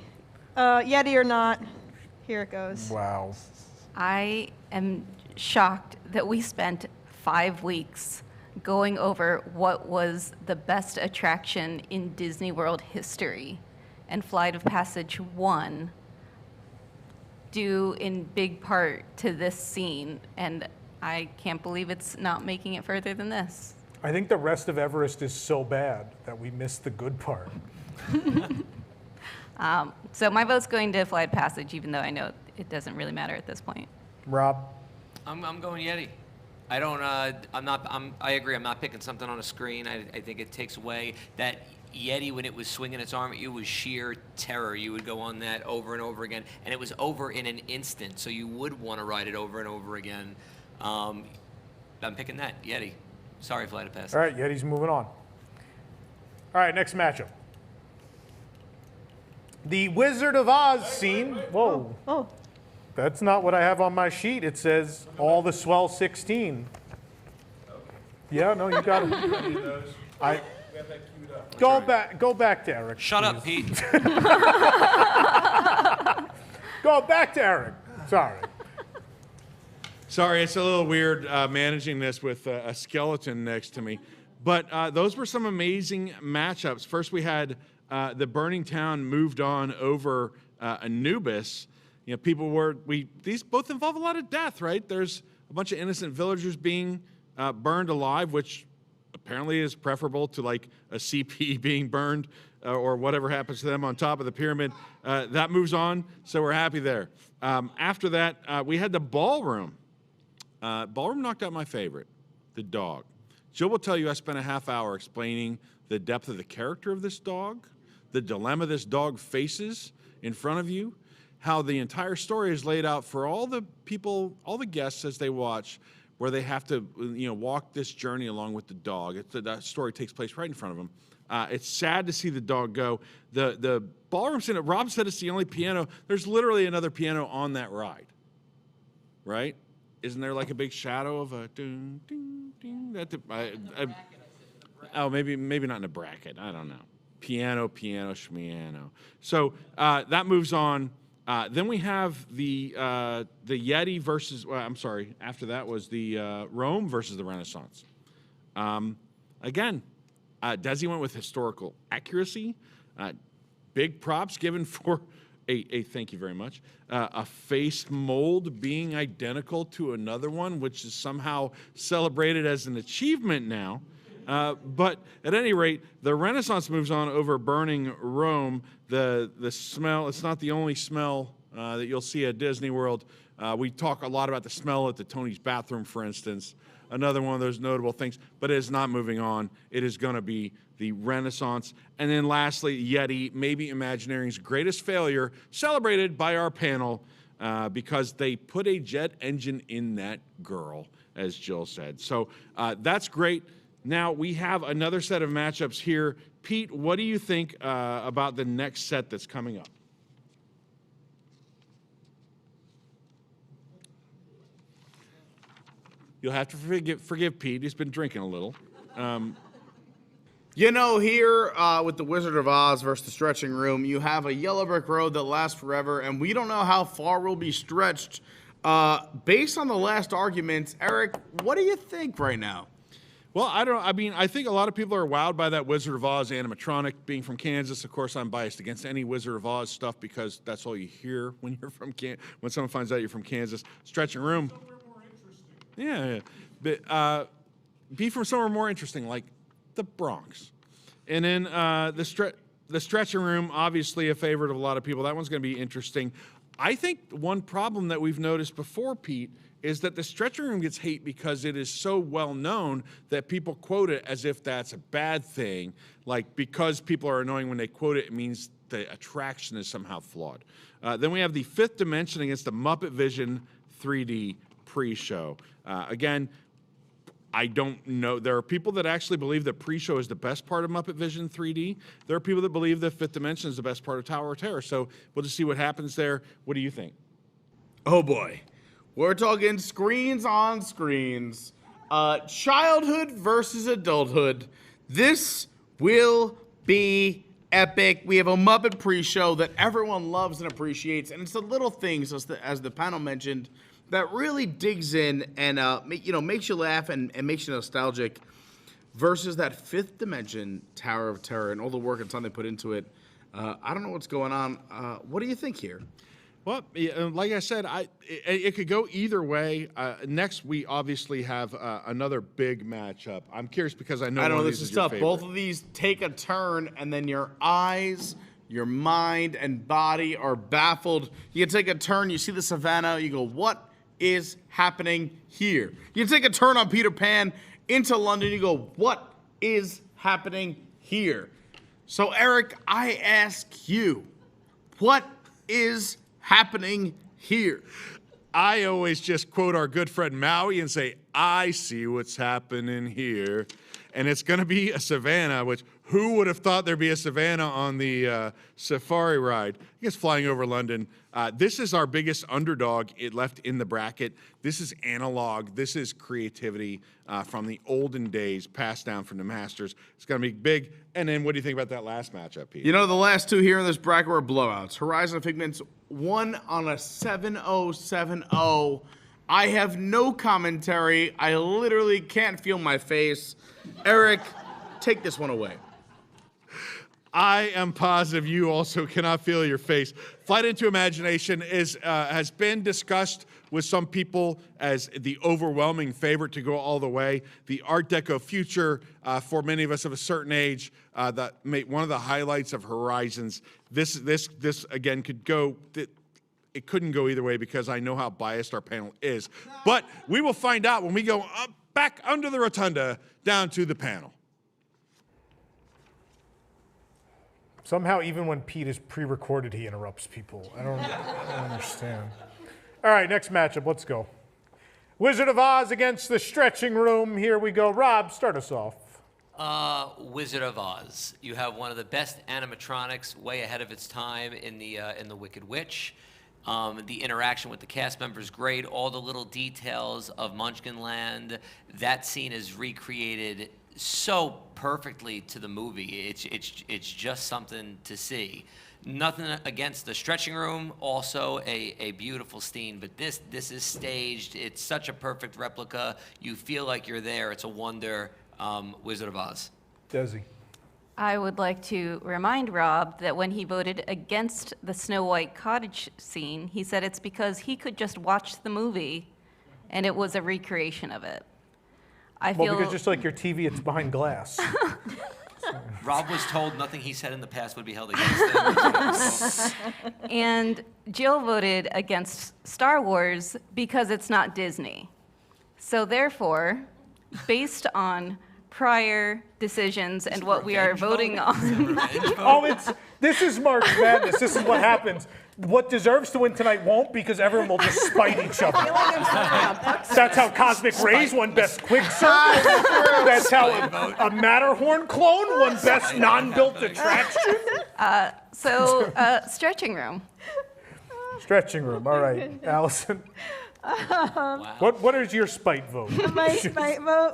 Yeti or not, here it goes. Wow. I am shocked that we spent 5 weeks going over what was the best attraction in Disney World history, and Flight of Passage 1 due in big part to this scene, and I can't believe it's not making it further than this. I think the rest of Everest is so bad that we missed the good part. So my vote's going to Flight of Passage, even though I know it doesn't really matter at this point. Rob? I'm going Yeti. I agree. I'm not picking something on a screen. I think it takes away that Yeti when it was swinging its arm at you was sheer terror. You would go on that over and over again, and it was over in an instant. So you would want to ride it over and over again. I'm picking that Yeti. Sorry, Flight of Passage. All right, Yeti's moving on. All right, next matchup. The Wizard of Oz scene. Whoa. Oh. That's not what I have on my sheet. It says all the swell 16. Yeah, no, you got it. Go back to Eric. Shut up, Pete. Go back to Eric. Sorry, it's a little weird managing this with a skeleton next to me. But those were some amazing matchups. First, we had the Burning Town moved on over Anubis. These both involve a lot of death, right? There's a bunch of innocent villagers being burned alive, which apparently is preferable to like a CP being burned or whatever happens to them on top of the pyramid. That moves on, so we're happy there. After that, we had the Ballroom. Ballroom knocked out my favorite, the dog. Jill will tell you I spent a half hour explaining the depth of the character of this dog, the dilemma this dog faces in front of you, how the entire story is laid out for all the people, all the guests as they watch, where they have to walk this journey along with the dog. That story takes place right in front of them. It's sad to see the dog go. The Ballroom scene, Rob said it's the only piano. There's literally another piano on that ride, right? Isn't there like a big shadow of a ding, ding, ding? Maybe not in a bracket. I don't know. Piano, schmiano. So that moves on. Then we have the Yeti versus. After that was the Rome versus the Renaissance. Again, Desi went with historical accuracy. Big props given for a thank you very much. A face mold being identical to another one, which is somehow celebrated as an achievement now. But at any rate, the Renaissance moves on over burning Rome. The smell, it's not the only smell that you'll see at Disney World. We talk a lot about the smell at the Tony's bathroom, for instance. Another one of those notable things, but it is not moving on. It is going to be the Renaissance. And then lastly, Yeti, maybe Imagineering's greatest failure, celebrated by our panel because they put a jet engine in that girl, as Jill said. So that's great. Now we have another set of matchups here. Pete, what do you think about the next set that's coming up? You'll have to forgive Pete. He's been drinking a little. Here with the Wizard of Oz versus the Stretching Room, you have a yellow brick road that lasts forever, and we don't know how far we'll be stretched. Based on the last arguments, Eric, what do you think right now? Well, I mean, I think a lot of people are wowed by that Wizard of Oz animatronic. Being from Kansas, of course, I'm biased against any Wizard of Oz stuff because that's all you hear when you're from when someone finds out you're from Kansas. Stretching room. Somewhere more interesting. Yeah. But, be from somewhere more interesting, like the Bronx. And then the stretching room, obviously a favorite of a lot of people. That one's going to be interesting. I think one problem that we've noticed before, Pete, is that the stretching room gets hate because it is so well known that people quote it as if that's a bad thing. Like, because people are annoying when they quote it, it means the attraction is somehow flawed. Then we have the Fifth Dimension against the Muppet Vision 3D Pre-Show. Again, I don't know. There are people that actually believe that Pre-Show is the best part of Muppet Vision 3D. There are people that believe that Fifth Dimension is the best part of Tower of Terror. So we'll just see what happens there. What do you think? Oh boy. We're talking screens on screens. Childhood versus adulthood. This will be epic. We have a Muppet Pre-Show that everyone loves and appreciates, and it's the little things, as the panel mentioned, that really digs in and makes you laugh and makes you nostalgic, versus that Fifth Dimension Tower of Terror and all the work and time they put into it. I don't know what's going on. What do you think here? Well, like I said, it could go either way. Next, we obviously have another big matchup. I'm curious because I know this is tough. Both of these take a turn, and then your eyes, your mind, and body are baffled. You take a turn, you see the savannah, you go, what is happening here? You take a turn on Peter Pan into London, you go, what is happening here? So, Eric, I ask you, what is happening here? I always just quote our good friend Maui and say, I see what's happening here. And it's going to be a savannah, which who would have thought there'd be a savannah on the safari ride? I guess flying over London. This is our biggest underdog left in the bracket. This is analog. This is creativity from the olden days, passed down from the masters. It's going to be big. And then what do you think about that last matchup, Pete? You know, the last two here in this bracket were blowouts. Horizon and Figments won on a 7-0-7-0. I have no commentary. I literally can't feel my face. Eric, take this one away. I am positive you also cannot feel your face. Flight into Imagination has been discussed with some people as the overwhelming favorite to go all the way. The Art Deco future, for many of us of a certain age, one of the highlights of Horizons. This again could go. It couldn't go either way because I know how biased our panel is. But we will find out when we go up, back under the rotunda down to the panel. Somehow, even when Pete is pre-recorded, he interrupts people. I don't understand. All right, next matchup. Let's go. Wizard of Oz against the Stretching Room. Here we go. Rob, start us off. Wizard of Oz. You have one of the best animatronics, way ahead of its time in the Wicked Witch. The interaction with the cast members great. All the little details of Munchkinland. That scene is recreated so perfectly to the movie. It's just something to see. Nothing against the Stretching Room, also a beautiful scene, but this is staged. It's such a perfect replica. You feel like you're there. It's a wonder. Wizard of Oz. Desi. I would like to remind Rob that when he voted against the Snow White cottage scene, he said it's because he could just watch the movie and it was a recreation of it. Because just like your TV, it's behind glass. Rob was told nothing he said in the past would be held against him. And Jill voted against Star Wars because it's not Disney. So therefore, based on prior decisions and what we are voting on. This is March Madness. This is what happens. What deserves to win tonight won't, because everyone will just spite each other. That's how Cosmic Rays won Best Quicksilver. That's how a Matterhorn clone won Best Non-Built Attraction. Stretching Room. Stretching Room. All right, Allison. Wow. What is your spite vote? My spite vote,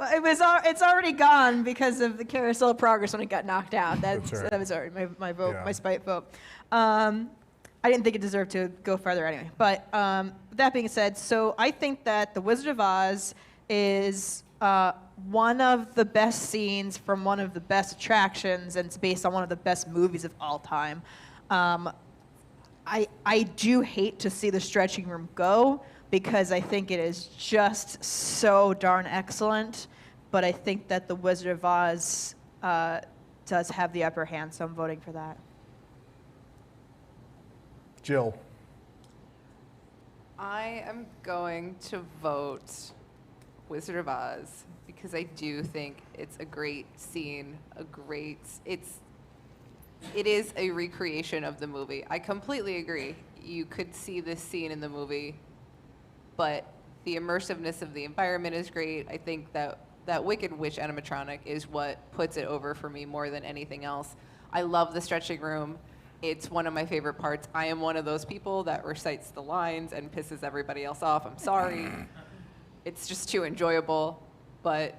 it's already gone because of the Carousel of Progress when it got knocked out. That was already my vote, my spite vote. I didn't think it deserved to go further anyway. But that being said, so I think that The Wizard of Oz is one of the best scenes from one of the best attractions, and it's based on one of the best movies of all time. I do hate to see the stretching room go because I think it is just so darn excellent, but I think that The Wizard of Oz does have the upper hand, so I'm voting for that. Jill. I am going to vote Wizard of Oz because I do think it's a great scene, it is a recreation of the movie. I completely agree. You could see this scene in the movie, but the immersiveness of the environment is great. I think that Wicked Witch animatronic is what puts it over for me more than anything else. I love the stretching room. It's one of my favorite parts. I am one of those people that recites the lines and pisses everybody else off. I'm sorry. It's just too enjoyable. But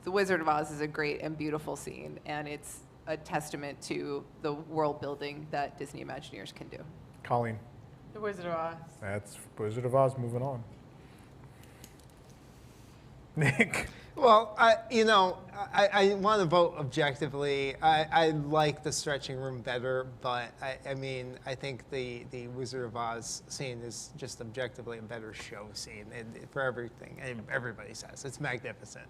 The Wizard of Oz is a great and beautiful scene, and it's a testament to the world building that Disney Imagineers can do. Colleen. The Wizard of Oz. That's Wizard of Oz. Moving on. Nick. Well, I want to vote objectively. I like the stretching room better, but I think the Wizard of Oz scene is just objectively a better show scene for everything. And everybody says it's magnificent.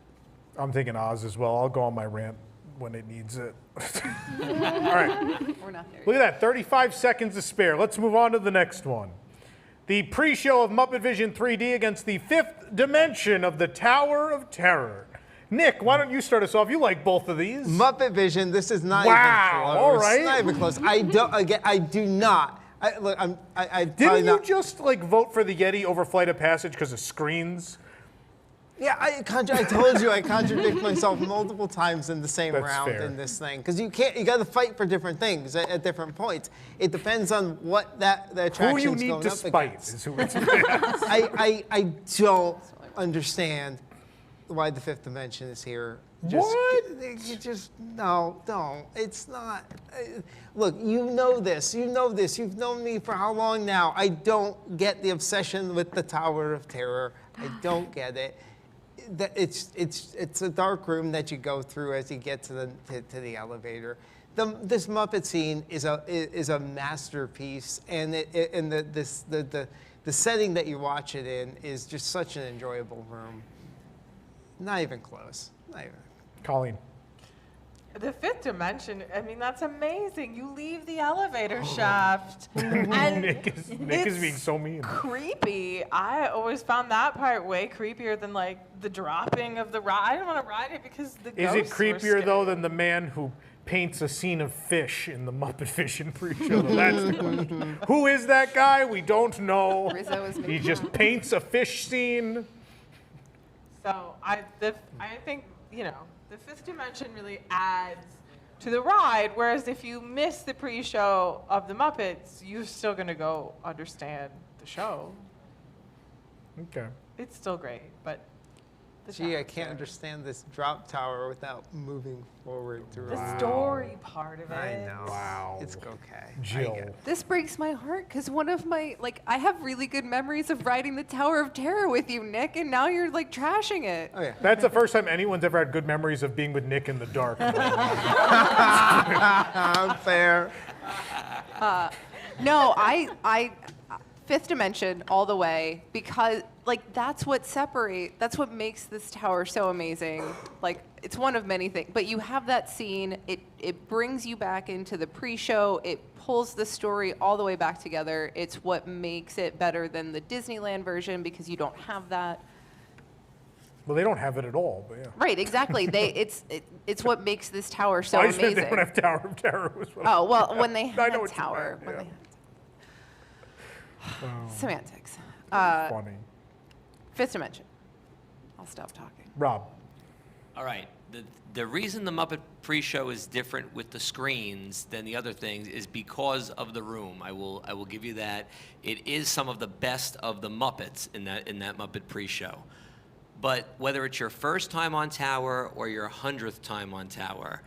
I'm thinking Oz as well. I'll go on my rant when it needs it. All right. We're not there. Look at that, 35 seconds to spare. Let's move on to the next one. The pre-show of Muppet Vision 3D against the fifth dimension of the Tower of Terror. Nick, why don't you start us off? You like both of these. Muppet Vision, this is not even close. All right. Not even close. I do not. Didn't you just vote for the Yeti over Flight of Passage because of screens? Yeah, I told you I contradict myself multiple times in the same round fair. in this thing because you got to fight for different things at different points. It depends on what the attraction's Who you need going to up spite against. is who it's I don't understand why the fifth dimension is here. No, don't. It's not. Look, you know this. You know this. You've known me for how long now? I don't get the obsession with the Tower of Terror. I don't get it. It's a dark room that you go through as you get to the elevator. This Muppet scene is a masterpiece, and the setting that you watch it in is just such an enjoyable room. Not even close. Not even. Colleen. The fifth dimension, that's amazing. You leave the elevator shaft. And Nick is being so mean. Creepy. I always found that part way creepier than the dropping of the ride. I didn't want to ride it because the Is it ghosts were creepier though scary. than the man who paints a scene of fish in the Muppet Vision Pre-Show? That's the question. Who is that guy? We don't know. Rizzo is He just paints a fish scene. So I think, the fifth dimension really adds to the ride, whereas if you miss the pre-show of the Muppets, you're still going to go understand the show. Okay. It's still great, but Gee, I can't understand this drop tower without moving forward through the story part of it. I know. Wow. It's okay. Jill. This breaks my heart because one of my, I have really good memories of riding the Tower of Terror with you, Nick, and now you're trashing it. Oh, yeah. That's the first time anyone's ever had good memories of being with Nick in the dark. Fair. No, I fifth dimension all the way because that's what makes this tower so amazing. It's one of many things, but you have that scene, it brings you back into the pre-show, it pulls the story all the way back together. It's what makes it better than the Disneyland version because you don't have that. Well, they don't have it at all, but yeah. Right, exactly. It's what makes this tower so I just meant amazing. they don't have Tower of Terror. Oh, well, when they I had know a what you tower. meant, yeah. Semantics. Funny. Fifth dimension. I'll stop talking. Rob. All right. The reason the Muppet Pre-Show is different with the screens than the other things is because of the room. I will give you that. It is some of the best of the Muppets in that Muppet Pre-Show. But whether it's your first time on Tower or your 100th time on Tower,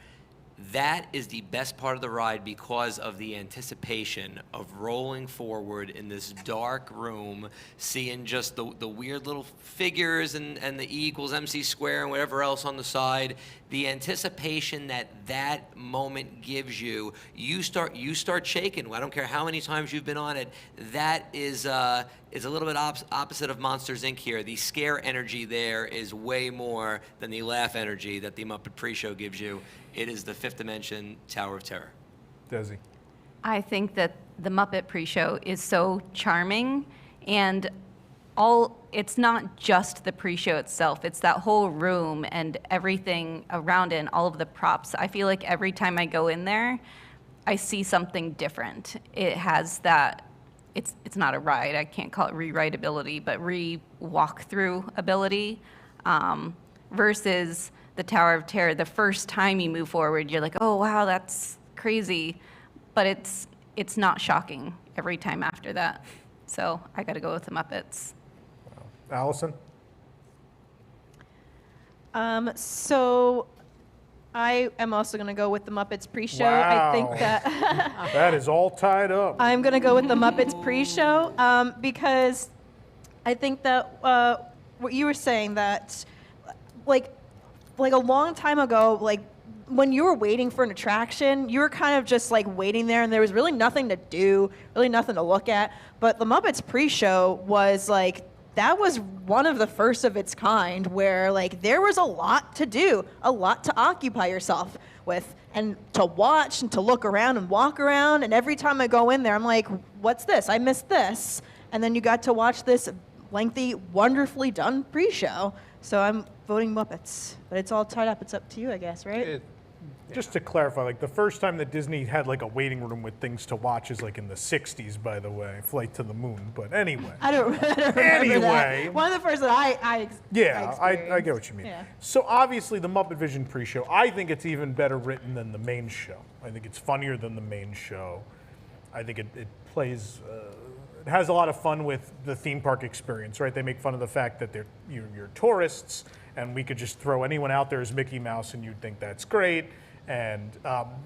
That is the best part of the ride because of the anticipation of rolling forward in this dark room, seeing just the weird little figures and the E equals MC square and whatever else on the side. The anticipation that moment gives you, you start shaking. I don't care how many times you've been on it. That is a little bit opposite of Monsters, Inc. here. The scare energy there is way more than the laugh energy that the Muppet Pre-Show gives you. It is the Fifth Dimension Tower of Terror. Desi. I think that the Muppet Pre-Show is so charming, and it's not just the pre-show itself, it's that whole room and everything around it and all of the props. I feel like every time I go in there, I see something different. It has that, it's not a ride, I can't call it re-rideability, but re-walk-through ability, versus the Tower of Terror. The first time you move forward, you're like, oh wow, that's crazy, but it's not shocking every time after that. So I gotta go with the Muppets. Allison? So I am also going to go with the Muppets Pre-Show. Wow. I think that That is all tied up. I'm going to go with the Muppets Pre-Show because I think that what you were saying that like a long time ago, like when you were waiting for an attraction, you were kind of just like waiting there and there was really nothing to do, really nothing to look at. But the Muppets Pre-Show was like, that was one of the first of its kind where like there was a lot to do, a lot to occupy yourself with and to watch and to look around and walk around. And every time I go in there, I'm like, what's this? I missed this. And then you got to watch this lengthy, wonderfully done pre-show. So I'm voting Muppets, but it's all tied up. It's up to you, I guess, right? Just to clarify, like the first time that Disney had like a waiting room with things to watch is like in the 60s, by the way, Flight to the Moon. But anyway. I don't remember Anyway. that. One of the first that I get what you mean. Yeah. So obviously the Muppet Vision pre-show, I think it's even better written than the main show. I think it's funnier than the main show. I think it plays, it has a lot of fun with the theme park experience, right? They make fun of the fact that you're tourists and we could just throw anyone out there as Mickey Mouse and you'd think that's great. And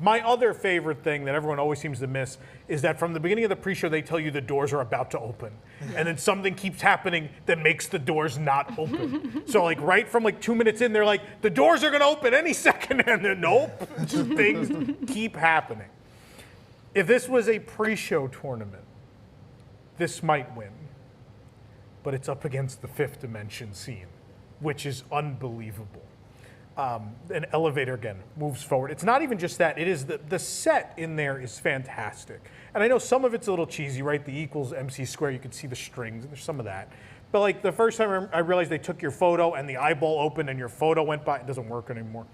my other favorite thing that everyone always seems to miss is that from the beginning of the pre-show, they tell you the doors are about to open. And then something keeps happening that makes the doors not open. So like right from like 2 minutes in, they're like, the doors are gonna open any second. And then nope, just things keep happening. If this was a pre-show tournament, this might win. But it's up against the Fifth Dimension scene, which is unbelievable. An elevator, again, moves forward. It's not even just that. It is the set in there is fantastic. And I know some of it's a little cheesy, right? The equals MC square, you can see the strings, and there's some of that. But like the first time I realized they took your photo and the eyeball opened and your photo went by, it doesn't work anymore.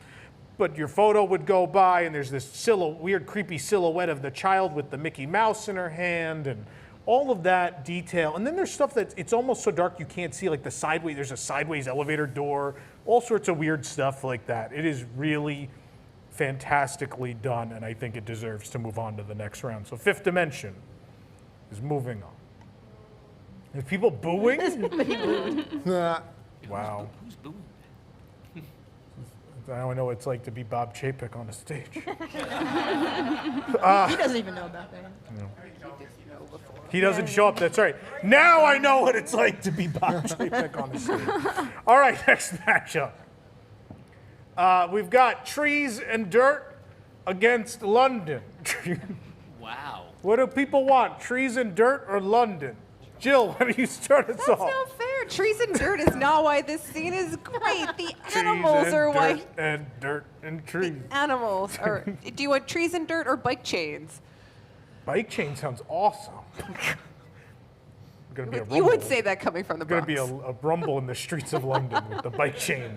But your photo would go by and there's this weird, creepy silhouette of the child with the Mickey Mouse in her hand and all of that detail. And then there's stuff that it's almost so dark you can't see, like there's a sideways elevator door, all sorts of weird stuff like that. It is really fantastically done, and I think it deserves to move on to the next round. So Fifth Dimension is moving on. Are people booing? Wow. Who's booing? Now I know what it's like to be Bob Chapek on a stage. He doesn't even know about that. No. He doesn't show up, that's right. Now I know what it's like to be Bob Chapek on the stage. All right, next matchup. We've got Trees and Dirt against London. Wow. What do people want, Trees and Dirt or London? Jill, why don't you start us off? That's not fair. Trees and dirt is not why this scene is great. The Trees animals and are dirt why. And dirt and trees. Animals are. Do you want trees and dirt or bike chains? Bike chain sounds awesome. Gonna be a rumble. You would say that coming from the Gonna Bronx. be a rumble in the streets of London with the bike chain.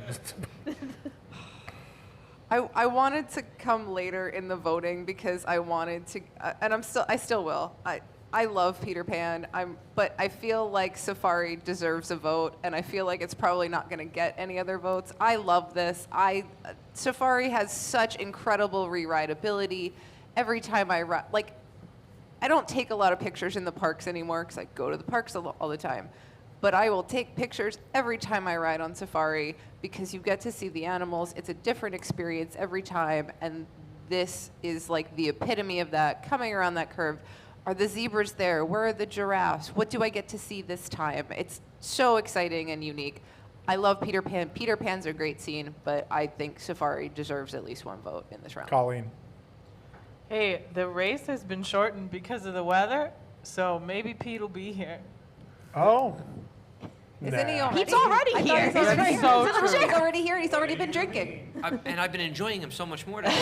I wanted to come later in the voting because I wanted to, and I still will. I love Peter Pan. But I feel like Safari deserves a vote, and I feel like it's probably not going to get any other votes. I love this. Safari has such incredible re-rideability. Every time I ride, like, I don't take a lot of pictures in the parks anymore because I go to the parks all the time. But I will take pictures every time I ride on Safari because you get to see the animals. It's a different experience every time, and this is like the epitome of that, coming around that curve. Are the zebras there? Where are the giraffes? What do I get to see this time? It's so exciting and unique. I love Peter Pan. Peter Pan's a great scene, but I think Safari deserves at least one vote in this round. Colleen. Hey, the race has been shortened because of the weather, so maybe Pete will be here. Oh. Isn't he already? Pete's already I thought here. he's already He's here. so He's true. already here, and he's already been drinking. And I've been enjoying him so much more today.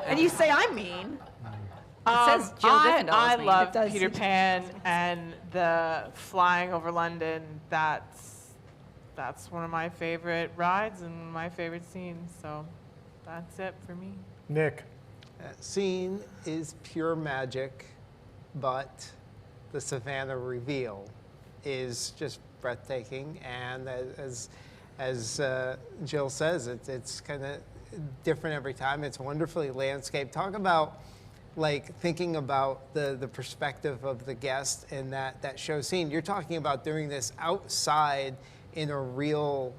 And you say I'm mean. says Jill Gryffindor I is mean. love It does. Peter Pan and the flying over London. That's one of my favorite rides and my favorite scenes. So that's it for me. Nick. That scene is pure magic, but the Savannah reveal is just breathtaking. And as Jill says, it's kind of different every time. It's wonderfully landscaped. Talk about like thinking about the perspective of the guest in that show scene. You're talking about doing this outside in a real,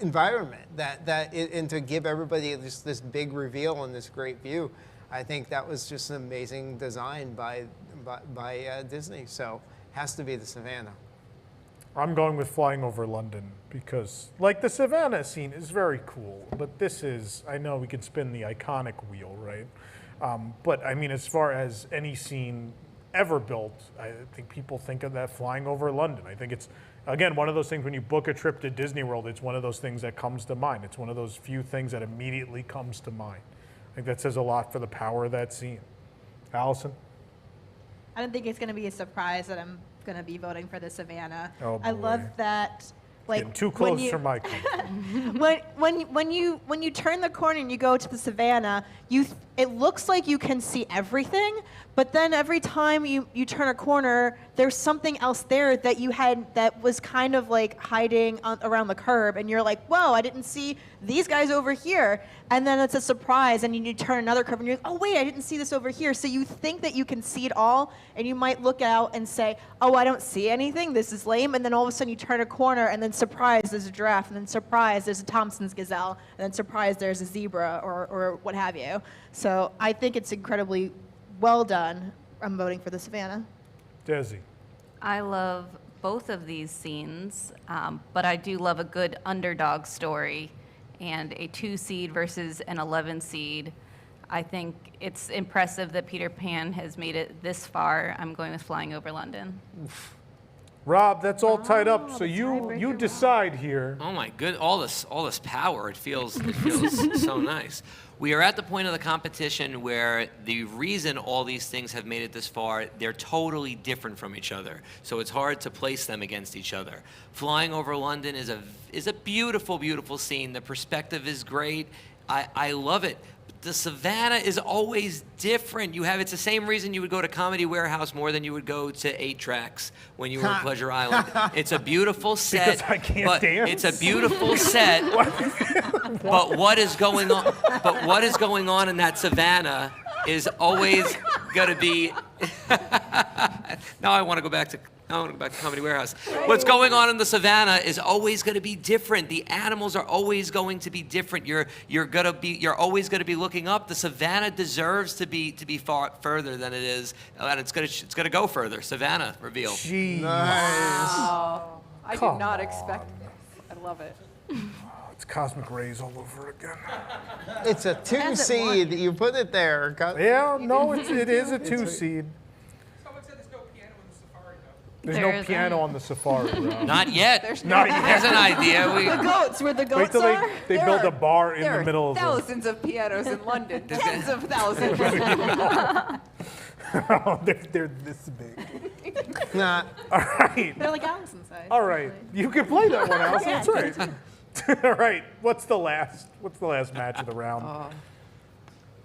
environment and to give everybody this big reveal and this great view. I think that was just an amazing design by Disney. So has to be the Savannah. I'm going with Flying Over London because, like, the Savannah scene is very cool, but this is, I know we can spin the iconic wheel, right? But I mean, as far as any scene ever built, I think people think of that Flying Over London. I think it's, again, one of those things when you book a trip to Disney World, it's one of those things that comes to mind. It's one of those few things that immediately comes to mind. I think that says a lot for the power of that scene. Allison? I don't think it's going to be a surprise that I'm going to be voting for the Savannah. Oh, I boy. love that. Like Getting too when close you- for my comfort. when you turn the corner and you go to the Savannah, it looks like you can see everything, but then every time you turn a corner, there's something else there that you had that was kind of like hiding around the curb, and you're like, whoa, I didn't see these guys over here, and then it's a surprise, and you turn another curve, and you're like, oh wait, I didn't see this over here. So you think that you can see it all, and you might look out and say, oh, I don't see anything, this is lame, and then all of a sudden you turn a corner, and then surprise, there's a giraffe, and then surprise, there's a Thompson's gazelle, and then surprise, there's a zebra, or what have you. So I think it's incredibly well done. I'm voting for the Savannah. Desi. I love both of these scenes, but I do love a good underdog story, and a 2 seed versus an 11 seed. I think it's impressive that Peter Pan has made it this far. I'm going with Flying Over London. Rob, that's all tied up, so you decide here. Oh my good, all this power. It feels so nice. We are at the point of the competition where the reason all these things have made it this far, they're totally different from each other. So it's hard to place them against each other. Flying Over London is a beautiful, beautiful scene. The perspective is great. I love it. The Savannah is always different. It's the same reason you would go to Comedy Warehouse more than you would go to 8 Tracks when you were in Pleasure Island. It's a beautiful set. Because I can't but dance? It's a beautiful set. But what is going on? But what is going on in that Savannah is always going to be. Now I want to go back to Comedy Warehouse. What's going on in the Savannah is always going to be different. The animals are always going to be different. You're always going to be looking up. The Savannah deserves to be far further than it is, and it's going to go further. Savannah reveal. Jeez. Wow. I Come did not expect this. I love it. It's Cosmic Rays all over again. It's a 2 seed. You put it there. Yeah, no, it is a 2 seed. Someone said there's no piano in the safari, though. There's There no isn't. piano on the safari, Rob. Not yet. Not yet. There's an idea. The goats, where the Wait goats till are. they There build are- a bar in There the are middle of them. thousands of pianos in London. Tens of thousands. Oh, they're this big. Nah. All right. They're like Allison size. All right. You can play that one, Allison. That's right. All right. What's the last match of the round?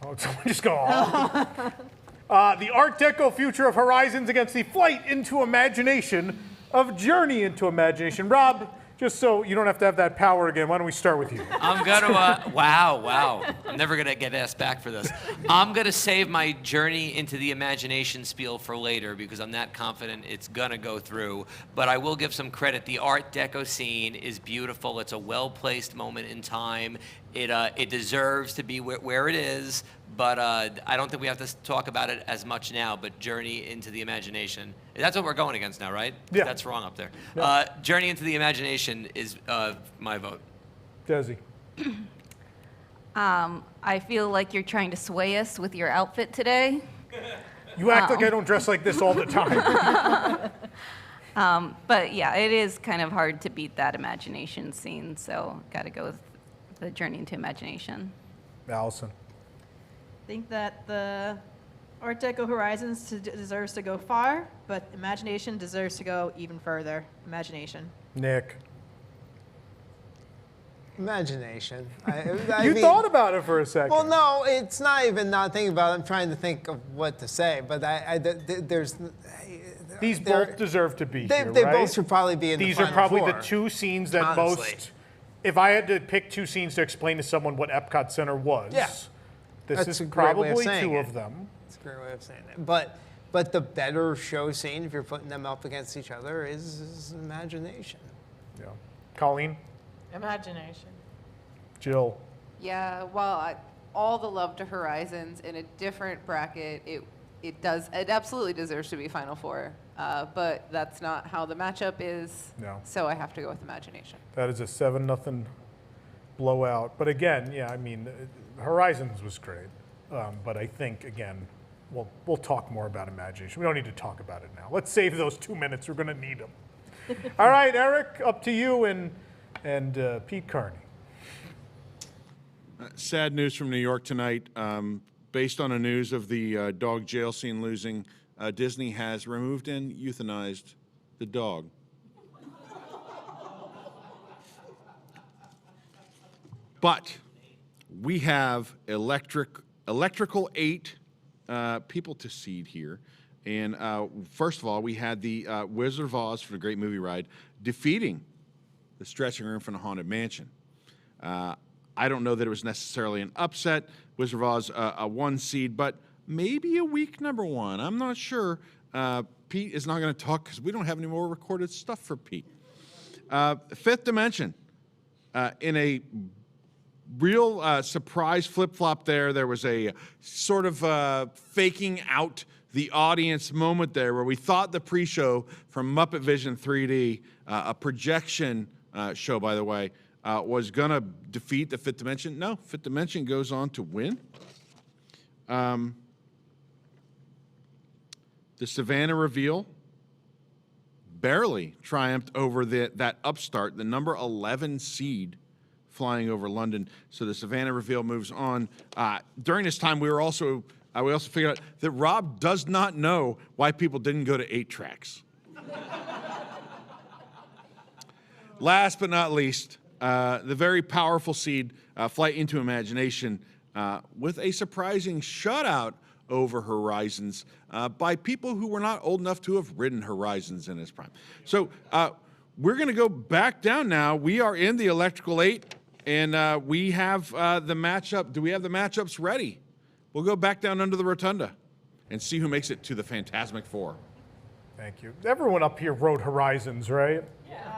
Oh, someone just go off. The Art Deco future of Horizons against the flight into imagination of Journey into Imagination. Rob, just so you don't have to have that power again, why don't we start with you? I'm gonna, wow. I'm never gonna get asked back for this. I'm gonna save my Journey into the Imagination spiel for later because I'm not confident it's gonna go through. But I will give some credit. The Art Deco scene is beautiful. It's a well-placed moment in time. It deserves to be where it is, but I don't think we have to talk about it as much now, but Journey into the Imagination. That's what we're going against now, right? Yeah. That's wrong up there. Yeah. Journey into the Imagination is my vote. Desi. I feel like you're trying to sway us with your outfit today. You act like I don't dress like this all the time. But yeah, it is kind of hard to beat that imagination scene, so got to go with the Journey into Imagination. Allison. I think that the Art Deco Horizons deserves to go far, but Imagination deserves to go even further. Imagination. Nick. Imagination. You thought about it for a second. Well, no, it's not even not thinking about it. I'm trying to think of what to say, but there's. These both deserve to be here, They right? both should probably be in the These final are probably four, the two scenes that honestly. most. If I had to pick two scenes to explain to someone what Epcot Center was, Yeah. this That's is a great way of probably saying two it. of them. That's a great way of saying it. But the better show scene, if you're putting them up against each other, is Imagination. Yeah. Colleen. Imagination. Jill. Yeah, well, all the love to Horizons in a different bracket. It absolutely deserves to be Final Four, but that's not how the matchup is. No. So I have to go with Imagination. That is a 7-0 blowout. But again, yeah, I mean, Horizons was great. But I think, again, we'll talk more about Imagination. We don't need to talk about it now. Let's save those 2 minutes. We're going to need them. All right, Eric, up to you and Pete Carney. Sad news from New York tonight. Based on the news of the dog jail scene losing, Disney has removed and euthanized the dog. But we have electrical 8 people to seed here. And first of all, we had the Wizard of Oz for the Great Movie Ride defeating the Stretching Room from the Haunted Mansion. I don't know that it was necessarily an upset. Wizard of Oz, a 1 seed, but maybe a weak number 1. I'm not sure. Pete is not going to talk because we don't have any more recorded stuff for Pete. Fifth Dimension, in a real surprise flip-flop there was a sort of faking out the audience moment there where we thought the pre-show from Muppet Vision 3D, a projection show, by the way, was going to defeat the Fifth Dimension. No, Fifth Dimension goes on to win. The Savannah reveal barely triumphed over that upstart, the number 11 seed flying over London. So the Savannah reveal moves on. During this time, we also figured out that Rob does not know why people didn't go to 8 tracks. Last but not least, the very powerful seed, Flight into Imagination, with a surprising shutout over Horizons by people who were not old enough to have ridden Horizons in its prime. So we're going to go back down now. We are in the Electrical 8, and we have the matchup. Do we have the matchups ready? We'll go back down under the rotunda and see who makes it to the Phantasmic 4. Thank you. Everyone up here rode Horizons, right?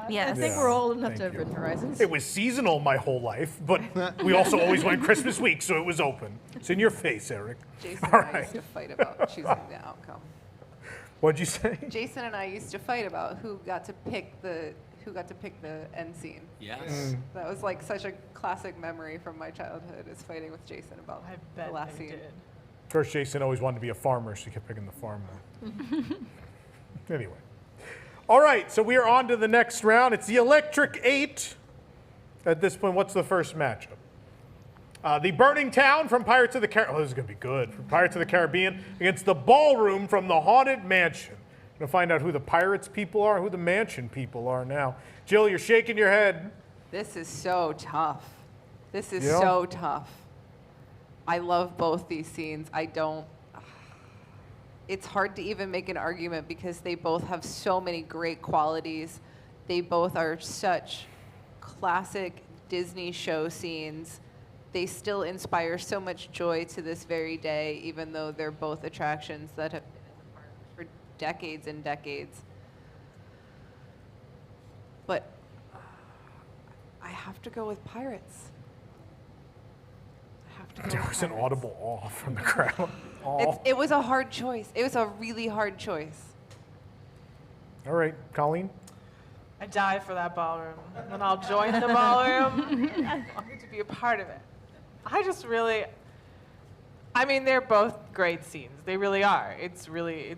I think we're old enough to have ridden Horizons. It was seasonal my whole life, but we also always went Christmas week, so it was open. It's in your face, Eric. Jason All and I right. used to fight about choosing the outcome. What'd you say? Jason and I used to fight about who got to pick the end scene. Yes. That was like such a classic memory from my childhood, is fighting with Jason about the last scene. Of course, Jason always wanted to be a farmer, so he kept picking the farm one. Anyway. All right, so we are on to the next round. It's the Electric 8. At this point, what's the first matchup? The Burning Town from Pirates of the Caribbean. Oh, this is going to be good. From Pirates of the Caribbean against the Ballroom from the Haunted Mansion. We're going to find out who the Pirates people are, who the Mansion people are now. Jill, you're shaking your head. This is so tough. This is Yeah. so tough. I love both these scenes. It's hard to even make an argument because they both have so many great qualities. They both are such classic Disney show scenes. They still inspire so much joy to this very day, even though they're both attractions that have been in the park for decades and decades. But I have to go with Pirates. have to go There with was an Pirates. audible awe from the crowd. Awe. It was a hard choice. It was a really hard choice. All right, Colleen. I die for that ballroom, and I'll join the ballroom. I'll get to be a part of it. I just really, I mean, they're both great scenes. They really are. It's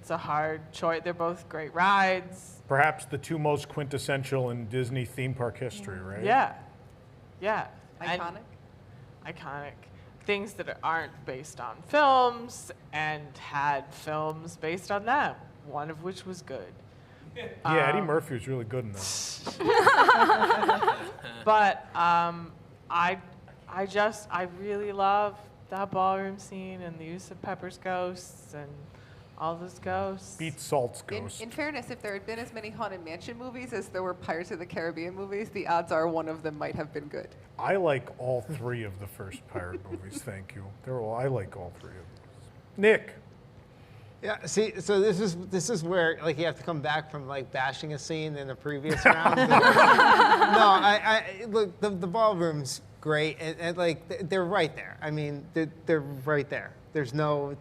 a hard choice. They're both great rides. Perhaps the two most quintessential in Disney theme park history, right? Yeah, yeah. Iconic. Iconic. Things that aren't based on films and had films based on them, one of which was good. Yeah, Eddie Murphy was really good in that. But I really love that ballroom scene and the use of Pepper's ghosts and all those ghosts. Beat Salt's ghost. In fairness, if there had been as many Haunted Mansion movies as there were Pirates of the Caribbean movies, the odds are one of them might have been good. I like all three of the first pirate movies. Thank you. I like all three of them. Nick. Yeah, see, so this is where like you have to come back from like bashing a scene in a previous round. No, I look, the ballroom's great, and like they're right there. I mean, they're right there. There's no,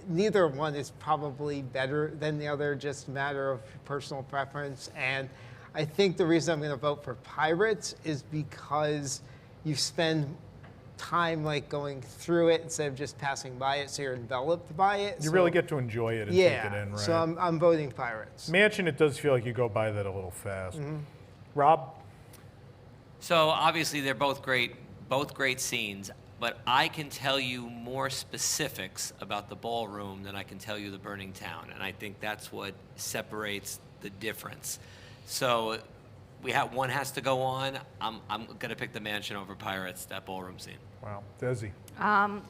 neither one is probably better than the other, just a matter of personal preference. And I think the reason I'm going to vote for Pirates is because you spend time like going through it instead of just passing by it, so you're enveloped by it. You really get to enjoy it and take it in, right? So I'm voting Pirates. Mansion, it does feel like you go by that a little fast. Rob? So obviously they're both great scenes, but I can tell you more specifics about the ballroom than I can tell you the burning town, and I think that's what separates the difference. So one has to go on. I'm gonna pick the Mansion over Pirates, that ballroom scene. Wow, Desi.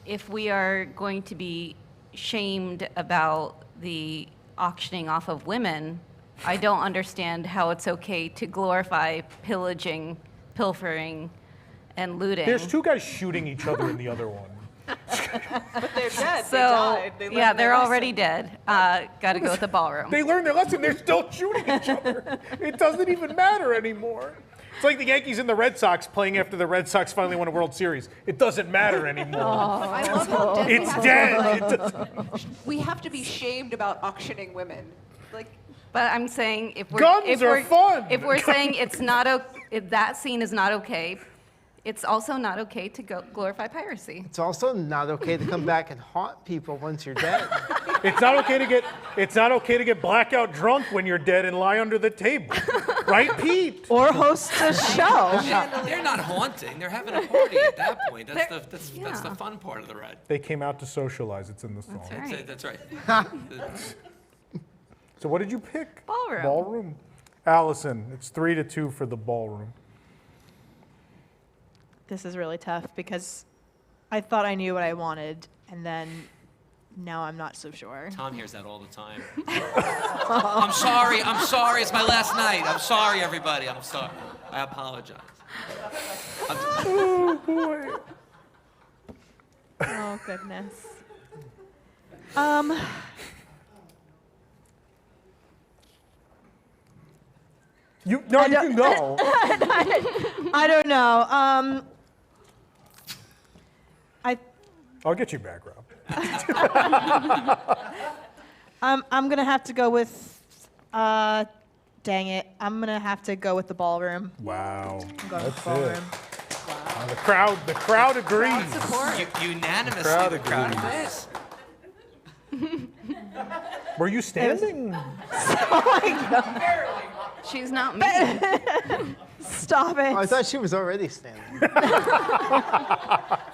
If we are going to be shamed about the auctioning off of women, I don't understand how it's okay to glorify pillaging, pilfering, and looting. There's two guys shooting each other in the other one. But they're dead. So, they died. They yeah, learned they're their already lesson. dead. Got to go with the ballroom. They learned their lesson. They're still shooting each other. It doesn't even matter anymore. It's like the Yankees and the Red Sox playing after the Red Sox finally won a World Series. It doesn't matter anymore. I love how Disney It's has dead. to- It doesn't- We have to be shamed about auctioning women. Like, But I'm saying if we're Guns are fun. If we're saying it's not if that scene is not okay, it's also not okay to glorify piracy. It's also not okay to come back and haunt people once you're dead. It's not okay to get blackout drunk when you're dead and lie under the table. Right, Pete? Or host a show. They're not haunting. They're having a party at that point. That's the fun part of the ride. They came out to socialize. It's in the song. That's right. That's right. So what did you pick? Ballroom. Ballroom. Allison, it's 3-2 for the ballroom. This is really tough because I thought I knew what I wanted, and then now I'm not so sure. Tom hears that all the time. I'm sorry. It's my last night. I'm sorry, everybody. I'm sorry. I apologize. Oh, boy. Oh, goodness. You can go. I don't know. I'll get you back, Rob. I'm gonna have to go with. Dang it! I'm gonna have to go with the ballroom. Wow. I'm going with That's the ballroom. it. The crowd agrees. Unanimously, Crowd the crowd agrees. agrees. Were you standing? She's not me. Stop it! I thought she was already standing.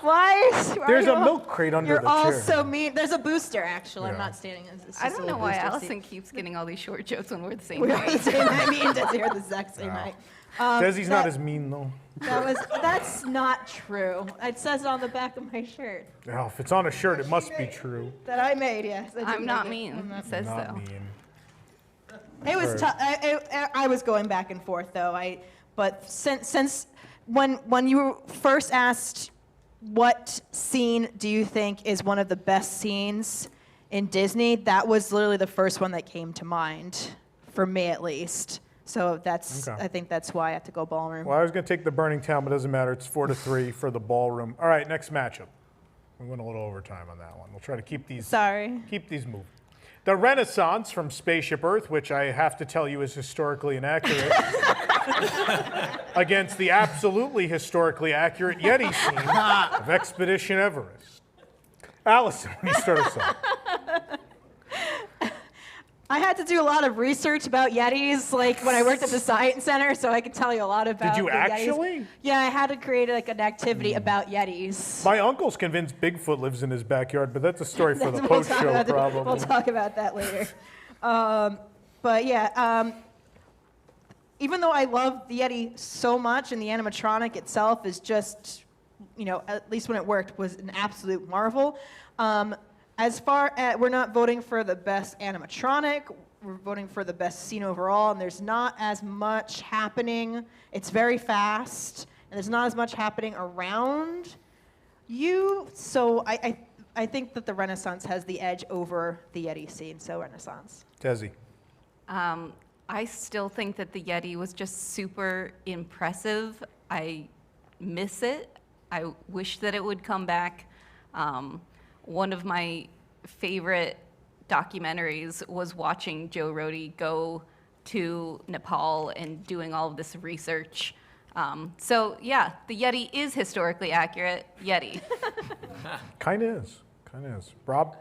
Why? There's a milk crate under You're the all chair. so mean. There's a booster, actually. I'm Yeah. not standing. It's I just a don't know little why booster Allison seat. keeps getting all these short jokes when we're the same We're on the height. same night. Me and Desi are the exact same night. Desi's not that- as mean, though. That's not true. It says it on the back of my shirt Oh, if it's on a shirt, it must be true. that I made. Yes, I did I'm not make it. mean. It says Not so. mean. It was tough. I was going back and forth though. But since when you first asked what scene do you think is one of the best scenes in Disney, that was literally the first one that came to mind for me at least. So that's Okay. I think that's why I have to go ballroom. Well, I was going to take the burning town, but it doesn't matter. It's 4-3 for the ballroom. All right, next matchup. We went a little overtime on that one. We'll try to keep these moving. The Renaissance from Spaceship Earth, which I have to tell you is historically inaccurate, against the absolutely historically accurate Yeti Scene of Expedition Everest. Allison, when you start us off. I had to do a lot of research about Yetis, like when I worked at the Science Center, so I could tell you a lot about Did you the actually? Yetis. Yeah, I had to create like an activity about Yetis. My uncle's convinced Bigfoot lives in his backyard, but that's a story for the post-show, probably. We'll talk about that later. But yeah, even though I love the Yeti so much, and the animatronic itself is just, at least when it worked, was an absolute marvel. As far as, we're not voting for the best animatronic, we're voting for the best scene overall, and there's not as much happening. It's very fast, and there's not as much happening around you. So I think that the Renaissance has the edge over the Yeti scene, so Renaissance. Desi. I still think that the Yeti was just super impressive. I miss it. I wish that it would come back. One of my favorite documentaries was watching Joe Rohde go to Nepal and doing all of this research. So yeah, the Yeti is historically accurate. Yeti. Kind of is. Rob?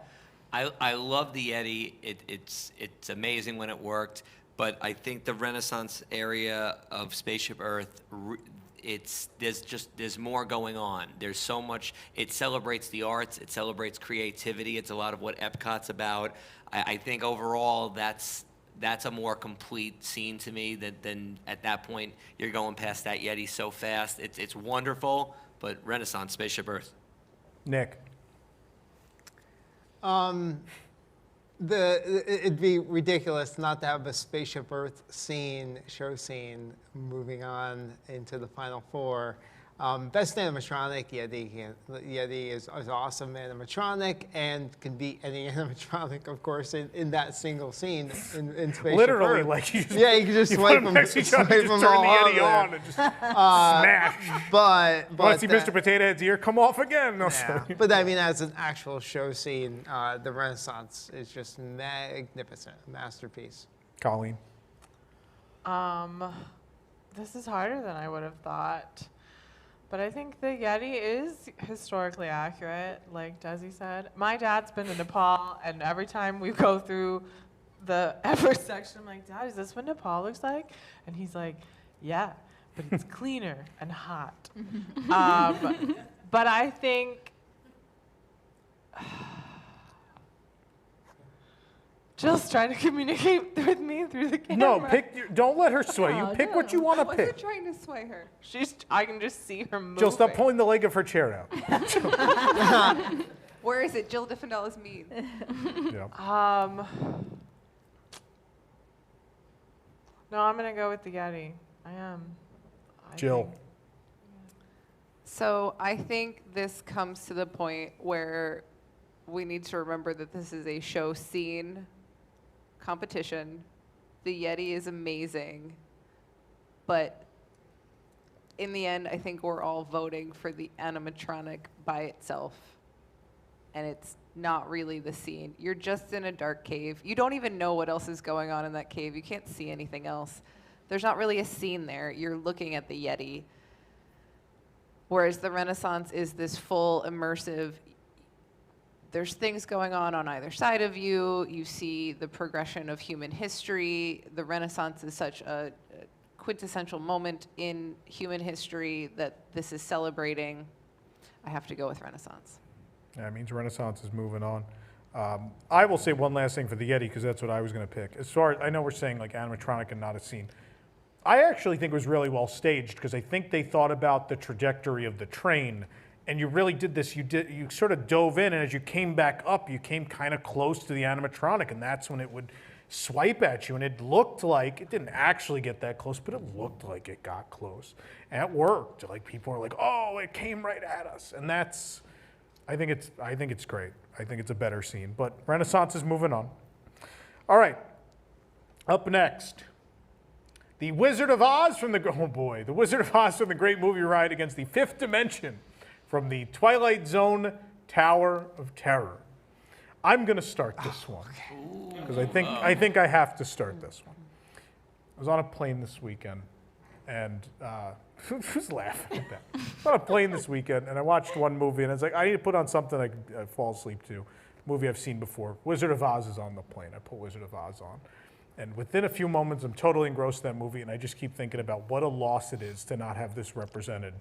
I love the Yeti. It's amazing when it worked, but I think the Renaissance area of Spaceship Earth, there's more going on. There's so much. It celebrates the arts. It celebrates creativity. It's a lot of what Epcot's about. I think overall that's a more complete scene to me than at that point you're going past that Yeti so fast. It's wonderful, but Renaissance, Spaceship Earth. Nick. It'd be ridiculous not to have a Spaceship Earth show scene, moving on into the final four. Best animatronic, Yeti is awesome animatronic and can beat any animatronic, of course, in that single scene in Spaceship Literally, Earth. like you can just swipe them, next to each other, just turn the Yeti on and just smash. But want to see Mr. Potato Head's ear come off again? No, but I mean, as an actual show scene, the Renaissance is just magnificent, a masterpiece. Colleen. This is harder than I would have thought. But I think the Yeti is historically accurate, like Desi said. My dad's been to Nepal, and every time we go through the Everest section, I'm like, Dad, is this what Nepal looks like? And he's like, yeah, but it's cleaner and hot. But I think Jill's trying to communicate with me through the camera. No, don't let her sway you. Pick what you want to pick. I wasn't trying to sway her. I can just see her moving. Jill, stop pulling the leg of her chair out. Where is it? Jill Diffenell is mean. Yeah. No, I'm going to go with the Yeti. I am. Jill. So I think this comes to the point where we need to remember that this is a show scene competition. The Yeti is amazing, but in the end, I think we're all voting for the animatronic by itself, and it's not really the scene. You're just in a dark cave. You don't even know what else is going on in that cave. You can't see anything else. There's not really a scene there. You're looking at the Yeti, whereas the Renaissance is this full immersive. There's things going on either side of you. You see the progression of human history. The Renaissance is such a quintessential moment in human history that this is celebrating. I have to go with Renaissance. Yeah, it means Renaissance is moving on. I will say one last thing for the Yeti, because that's what I was going to pick. As far as I know, we're saying like animatronic and not a scene. I actually think it was really well staged, because I think they thought about the trajectory of the train. And you really did this, you sort of dove in, and as you came back up, you came kind of close to the animatronic, and that's when it would swipe at you, and it looked like, it didn't actually get that close, but it looked like it got close. And it worked. Like, people were like, oh, it came right at us. And that's, I think it's great. I think it's a better scene. But Renaissance is moving on. All right, up next. The Wizard of Oz from the, the Wizard of Oz from the Great Movie Ride against the Fifth Dimension from the Twilight Zone Tower of Terror. I'm going to start this one because I think I have to start this one. I was on a plane this weekend, and who's laughing at that? I was on a plane this weekend, and I watched one movie, and I was like, I need to put on something I could fall asleep to. Movie I've seen before. Wizard of Oz is on the plane. I put Wizard of Oz on. And within a few moments, I'm totally engrossed in that movie, and I just keep thinking about what a loss it is to not have this represented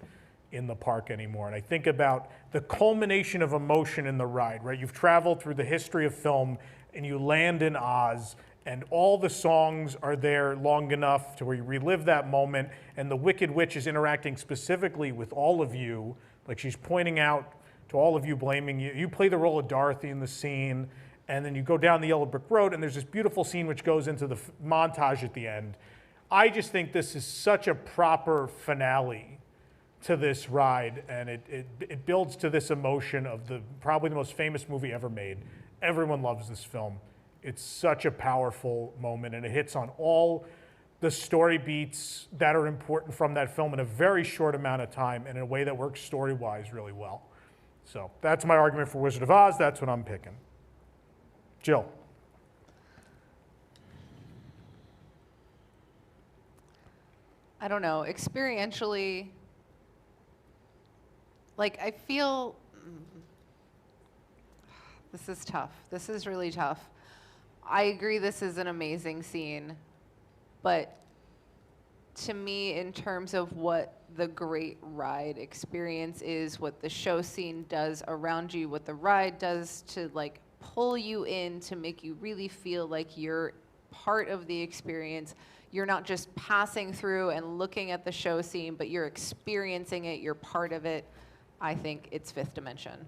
in the park anymore. And I think about the culmination of emotion in the ride, right? You've traveled through the history of film, and you land in Oz, and all the songs are there long enough to where you relive that moment, and the Wicked Witch is interacting specifically with all of you, like she's pointing out to all of you, blaming you. You play the role of Dorothy in the scene, and then you go down the Yellow Brick Road, and there's this beautiful scene which goes into the montage at the end. I just think this is such a proper finale to this ride, and it builds to this emotion of probably the most famous movie ever made. Everyone loves this film. It's such a powerful moment, and it hits on all the story beats that are important from that film in a very short amount of time and in a way that works story-wise really well. So that's my argument for Wizard of Oz. That's what I'm picking. Jill. I don't know. Experientially, like I feel this is tough. This is really tough. I agree this is an amazing scene, but to me, in terms of what the great ride experience is, what the show scene does around you, what the ride does to like pull you in to make you really feel like you're part of the experience. You're not just passing through and looking at the show scene, but you're experiencing it, you're part of it. I think it's Fifth Dimension.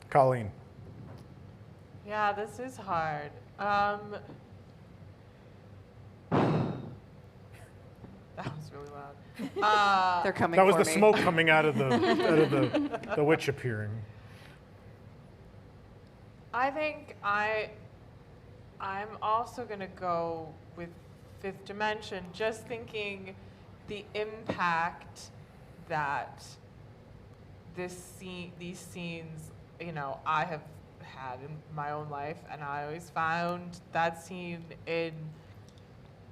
Colleen. Yeah, this is hard. That was really loud. They're coming. That was for the me. smoke coming out of the witch appearing. I think I'm also gonna go with Fifth Dimension, just thinking the impact that these scenes, I have had in my own life, and I always found that scene in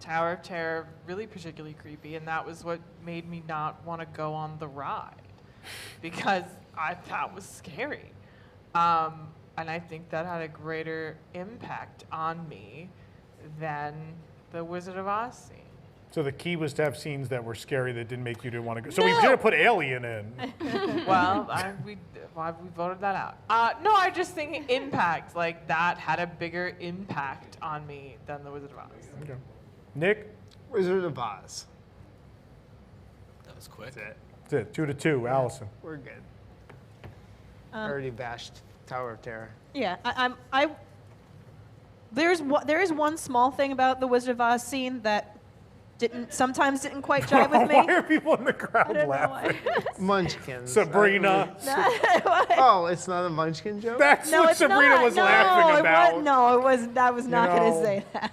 Tower of Terror really particularly creepy, and that was what made me not want to go on the ride, because that was scary. And I think that had a greater impact on me than the Wizard of Oz scene. So the key was to have scenes that were scary that didn't make you didn't want to go. So we didn't put Alien in. Well, we voted that out. No, I just think impact, like that had a bigger impact on me than the Wizard of Oz. Okay. Nick? Wizard of Oz. That was quick. That's it. 2-2. Allison. We're good. Already bashed Tower of Terror. Yeah, there is one small thing about the Wizard of Oz scene that sometimes didn't quite jive with me. Why are people in the crowd I don't know laughing? why. Munchkins. Sabrina. Oh, it's not a Munchkin joke? That's No, what it's Sabrina not. was No, laughing about. I was not going to say that.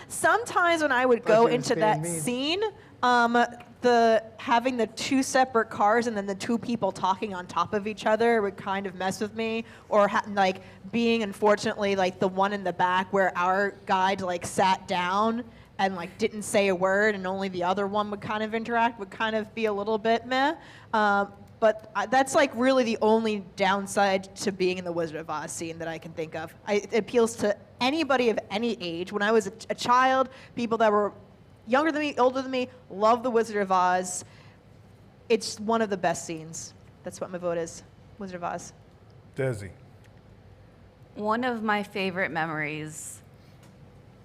Sometimes when I would go you were into being that mean. scene, having the two separate cars and then the two people talking on top of each other would kind of mess with me, or being unfortunately like the one in the back where our guide like sat down and like didn't say a word and only the other one would kind of interact would kind of be a little bit meh. But that's like really the only downside to being in the Wizard of Oz scene that I can think of. It appeals to anybody of any age. When I was a child, people that were younger than me, older than me, love the Wizard of Oz. It's one of the best scenes. That's what my vote is. Wizard of Oz. Desi. One of my favorite memories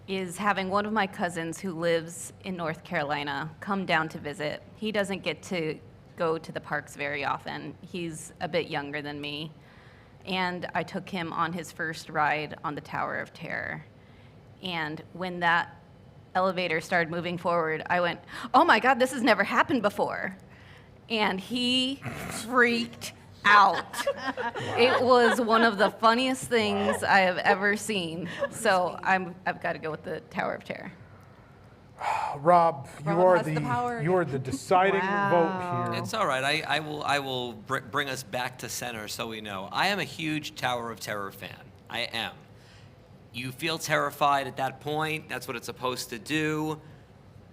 is having one of my cousins who lives in North Carolina come down to visit. He doesn't get to go to the parks very often. He's a bit younger than me. And I took him on his first ride on the Tower of Terror. And when that elevator started moving forward, I went, oh my God, this has never happened before. And he freaked out. It was one of the funniest things I have ever seen. So I've got to go with the Tower of Terror. Rob, you Rob are has the power. you are the deciding vote here. It's all right. I will bring us back to center so we know. I am a huge Tower of Terror fan. I am. You feel terrified at that point. That's what it's supposed to do.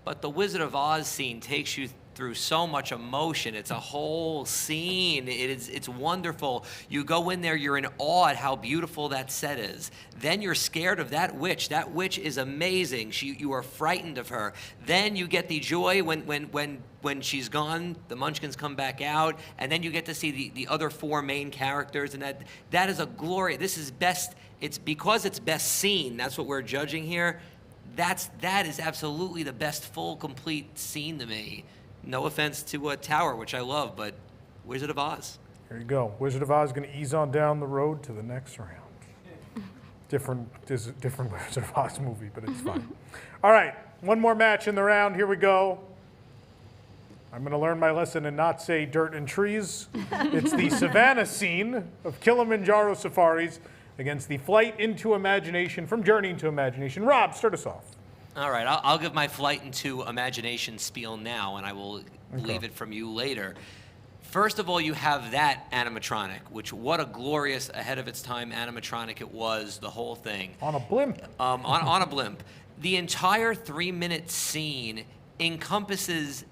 But the Wizard of Oz scene takes you through so much emotion. It's a whole scene. It's wonderful. You go in there, you're in awe at how beautiful that set is. Then you're scared of that witch. That witch is amazing. You are frightened of her. Then you get the joy when she's gone, the Munchkins come back out, and then you get to see the other four main characters, and that is a glory. This is best. It's because it's best scene. That's what we're judging here. That is absolutely the best full complete scene to me. No offense to Tower, which I love, but Wizard of Oz. Here you go. Wizard of Oz is going to ease on down the road to the next round. There's a different Wizard of Oz movie, but it's fine. All right, one more match in the round. Here we go. I'm going to learn my lesson and not say dirt and trees. It's the Savannah scene of Kilimanjaro Safaris against the Flight into Imagination from Journey into Imagination. Rob, start us off. All right, I'll give my Flight into Imagination spiel now, and I will leave it from you later. First of all, you have that animatronic, which what a glorious, ahead of its time animatronic it was, the whole thing. On a blimp. On a blimp. The entire 3-minute scene encompasses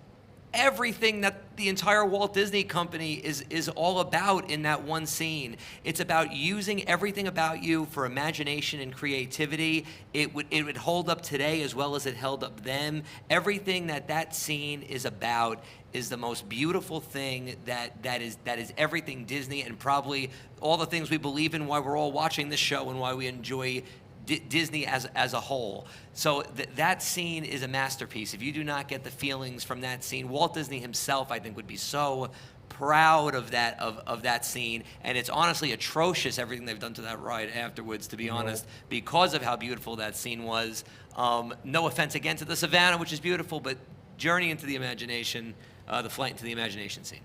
everything that the entire Walt Disney Company is all about in that one scene. It's about using everything about you for imagination and creativity. It would hold up today as well as it held up then. Everything that scene is about is the most beautiful thing that is everything Disney, and probably all the things we believe in, why we're all watching this show and why we enjoy Disney as a whole. So that scene is a masterpiece. If you do not get the feelings from that scene, Walt Disney himself, I think, would be so proud of that scene. And it's honestly atrocious, everything they've done to that ride afterwards, to be honest, because of how beautiful that scene was. No offense again to the Savannah, which is beautiful, but Journey into the Imagination, the Flight into the Imagination scene.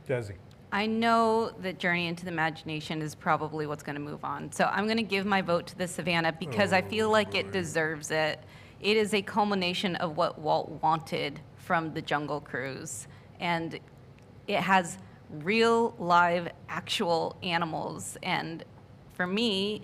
Desi. I know that Journey into the Imagination is probably what's going to move on. So I'm going to give my vote to the Savannah because I feel like it deserves it. It is a culmination of what Walt wanted from the Jungle Cruise. And it has real, live, actual animals. And for me,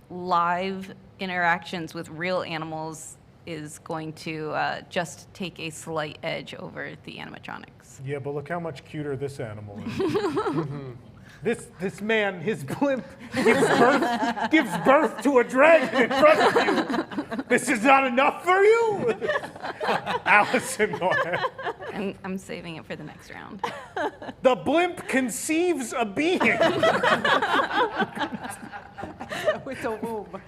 live interactions with real animals is going to just take a slight edge over the animatronics. Yeah, but look how much cuter this animal is. This man, his blimp, gives birth to a dragon in front of you. This is not enough for you? Allison, go ahead. I'm saving it for the next round. The blimp conceives a being. With a womb.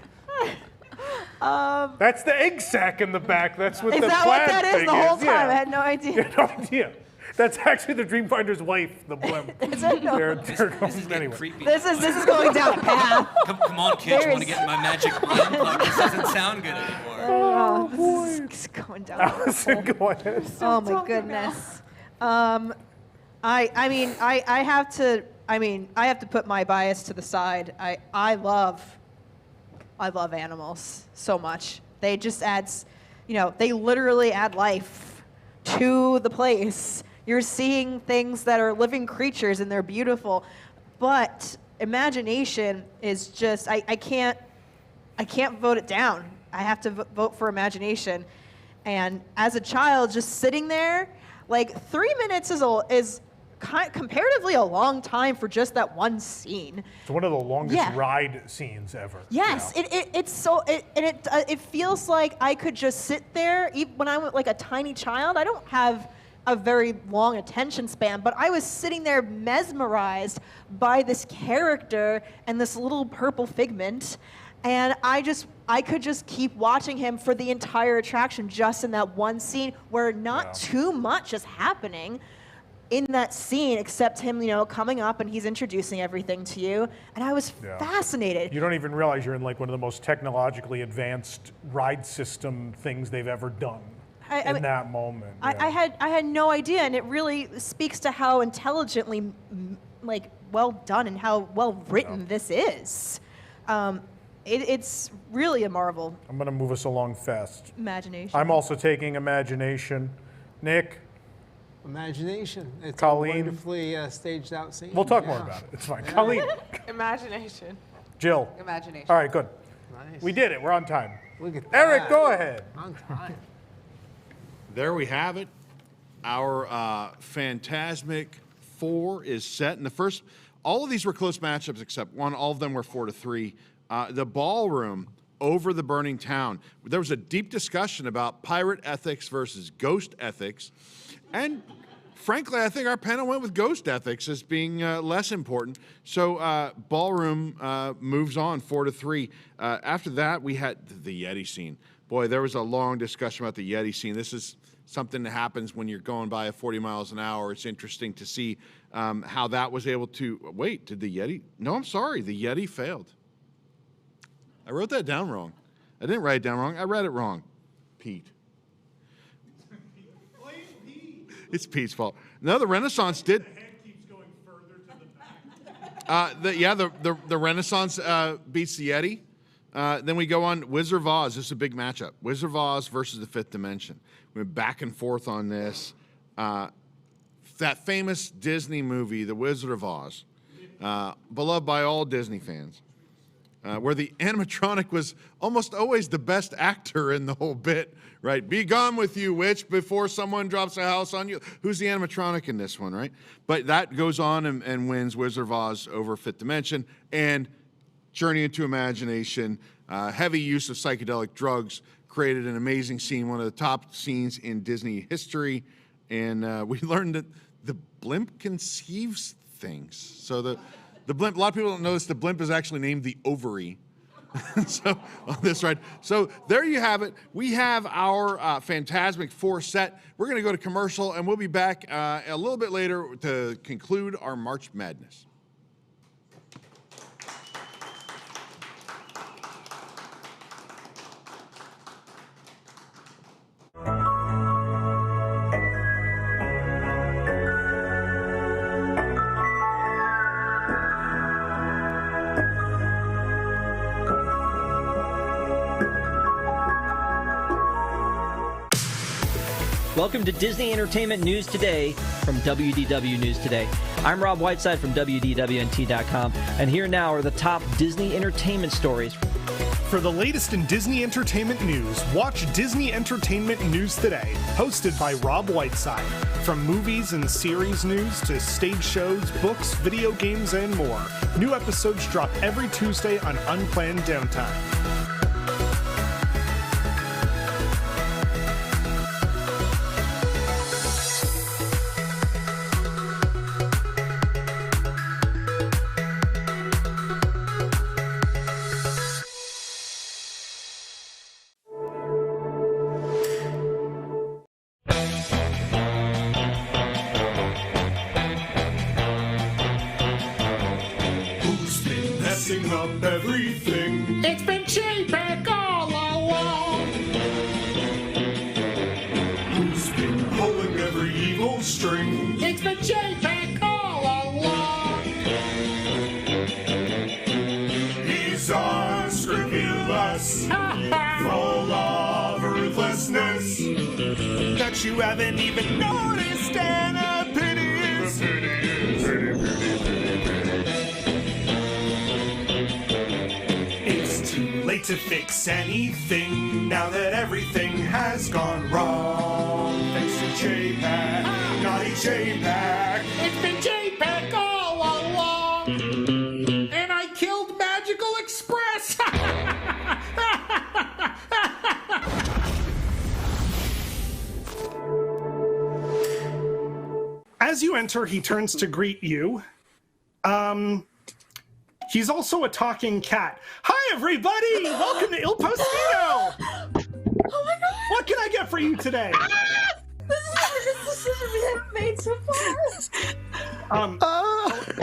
That's the egg sack in the back. That's what Is the that plaid what that is thing the whole time? Yeah. I had no idea. You had no idea. That's actually the Dreamfinder's wife, the blimp. Is it? No. This is getting creepy. This is going down a path. Come on, kids, you want to get in my magic blimp? Like, this doesn't sound good anymore. Oh, this is going down a Allison, go ahead. Oh my goodness. I have to put my bias to the side. I love animals so much. They just they literally add life to the place. You're seeing things that are living creatures and they're beautiful. But imagination is just, I can't vote it down. I have to vote for imagination. And as a child, just sitting there, like 3 minutes is comparatively a long time for just that one scene. It's one of the longest ride scenes ever. Yes, it feels like I could just sit there. Even when I was like a tiny child, I don't have a very long attention span, but I was sitting there mesmerized by this character and this little purple figment, and I could just keep watching him for the entire attraction just in that one scene where not too much is happening in that scene except him, coming up and he's introducing everything to you. And I was fascinated. You don't even realize you're in like one of the most technologically advanced ride system things they've ever done in that moment. I had no idea, and it really speaks to how intelligently well done and how well written this is. it's really a marvel. I'm going to move us along fast. Imagination. I'm also taking imagination. Nick? Imagination. It's Colleen? a wonderfully staged out scene. We'll talk more about it. It's fine. Colleen? Imagination. Jill? Imagination. All right, good. Nice. We did it. We're on time. Look at Eric, that. go ahead. On time. There we have it. Our Phantasmic 4 is set. And the first, all of these were close matchups except one. All of them were 4-3. The Ballroom over the Burning Town. There was a deep discussion about pirate ethics versus ghost ethics. And frankly, I think our panel went with ghost ethics as being less important. So Ballroom moves on 4-3. After that, we had the Yeti Scene. Boy, there was a long discussion about the Yeti Scene. This is something that happens when you're going by at 40 miles an hour. It's interesting to see how that was able to, wait, did the Yeti? No, I'm sorry, the Yeti failed. I wrote that down wrong. I didn't write it down wrong. I read it wrong. Pete. It's Pete's fault. No, the Renaissance did. The Renaissance beats the Yeti. Then we go on Wizard of Oz. This is a big matchup. Wizard of Oz versus the Fifth Dimension. We went back and forth on this. That famous Disney movie, The Wizard of Oz, beloved by all Disney fans, where the animatronic was almost always the best actor in the whole bit, right? Be gone with you, witch, before someone drops a house on you. Who's the animatronic in this one, right? But that goes on and wins Wizard of Oz over Fifth Dimension. And Journey into Imagination, heavy use of psychedelic drugs created an amazing scene, one of the top scenes in Disney history. And we learned that the blimp conceives things. So the blimp, a lot of people don't know this, the blimp is actually named the ovary. So on this ride. So there you have it. We have our Phantasmic 4 set. We're going to go to commercial, and we'll be back a little bit later to conclude our March Madness. Welcome to Disney Entertainment News Today from WDW News Today. I'm Rob Whiteside from WDWNT.com, and here now are the top Disney entertainment stories. For the latest in Disney entertainment news, watch Disney Entertainment News Today, hosted by Rob Whiteside. From movies and series news to stage shows, books, video games, and more. New episodes drop every Tuesday on Unplanned Downtime. Up everything. It's been Chapek all along. Who's been pulling every evil string? It's been Chapek all along. He's unscrupulous, full of ruthlessness that you haven't even noticed, and a pity is. Late to fix anything now that everything has gone wrong. Thanks to J-Pack, naughty J-Pack. It's been J-Pack all along. And I killed Magical Express. As you enter, he turns to greet you. He's also a talking cat. Hi, everybody! Welcome to Il Postino! Oh my god! What can I get for you today? This is made so far.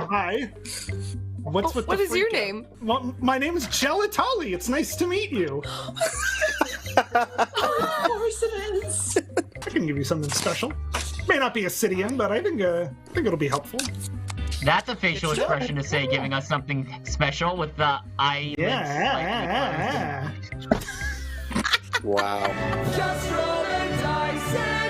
Hi. What is your name? Well, my name is Gelatali. It's nice to meet you. Of course it is. I can give you something special. May not be Acidian, but I think it'll be helpful. That's a facial expression to say giving us something special with the eyelids slightly closed. Wow. Just roll the dice and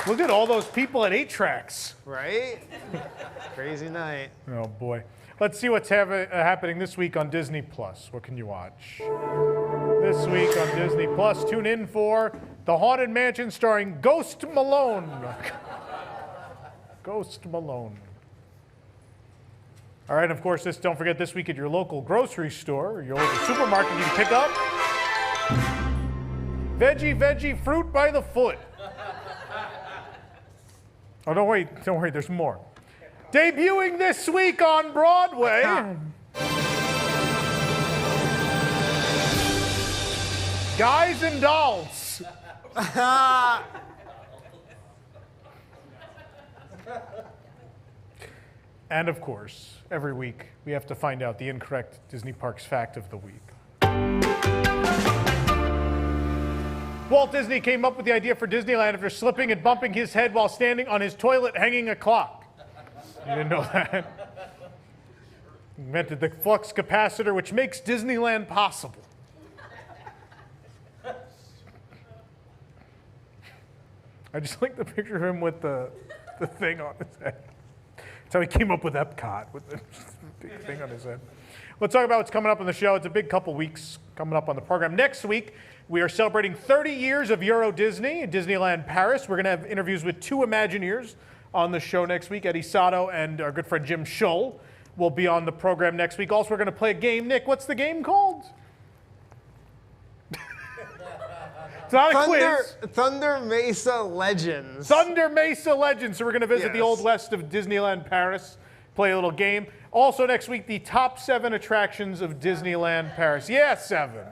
Look at all those people at 8 Tracks. Right? Crazy night. Oh boy. Let's see what's happening this week on Disney Plus. What can you watch? This week on Disney Plus, tune in for The Haunted Mansion starring Ghost Malone. Ghost Malone. All right, of course, don't forget this week at your local grocery store, your local supermarket, you can pick up Veggie Fruit by the Foot. Oh, don't worry, there's more. Debuting this week on Broadway. Guys and Dolls. And of course, every week, we have to find out the incorrect Disney Parks fact of the week. Walt Disney came up with the idea for Disneyland after slipping and bumping his head while standing on his toilet hanging a clock. You didn't know that? He invented the flux capacitor, which makes Disneyland possible. I just like the picture of him with the thing on his head. That's how he came up with Epcot, with the big thing on his head. Let's talk about what's coming up on the show. It's a big couple weeks coming up on the program. Next week, we are celebrating 30 years of Euro Disney in Disneyland Paris. We're going to have interviews with 2 Imagineers on the show next week. Eddie Sato and our good friend Jim Scholl will be on the program next week. Also, we're going to play a game. Nick, what's the game called? It's not a quiz. Thunder Mesa Legends. Thunder Mesa Legends. So we're going to visit the Old West of Disneyland Paris, play a little game. Also next week, the top 7 attractions of Disneyland Paris. Yeah, 7.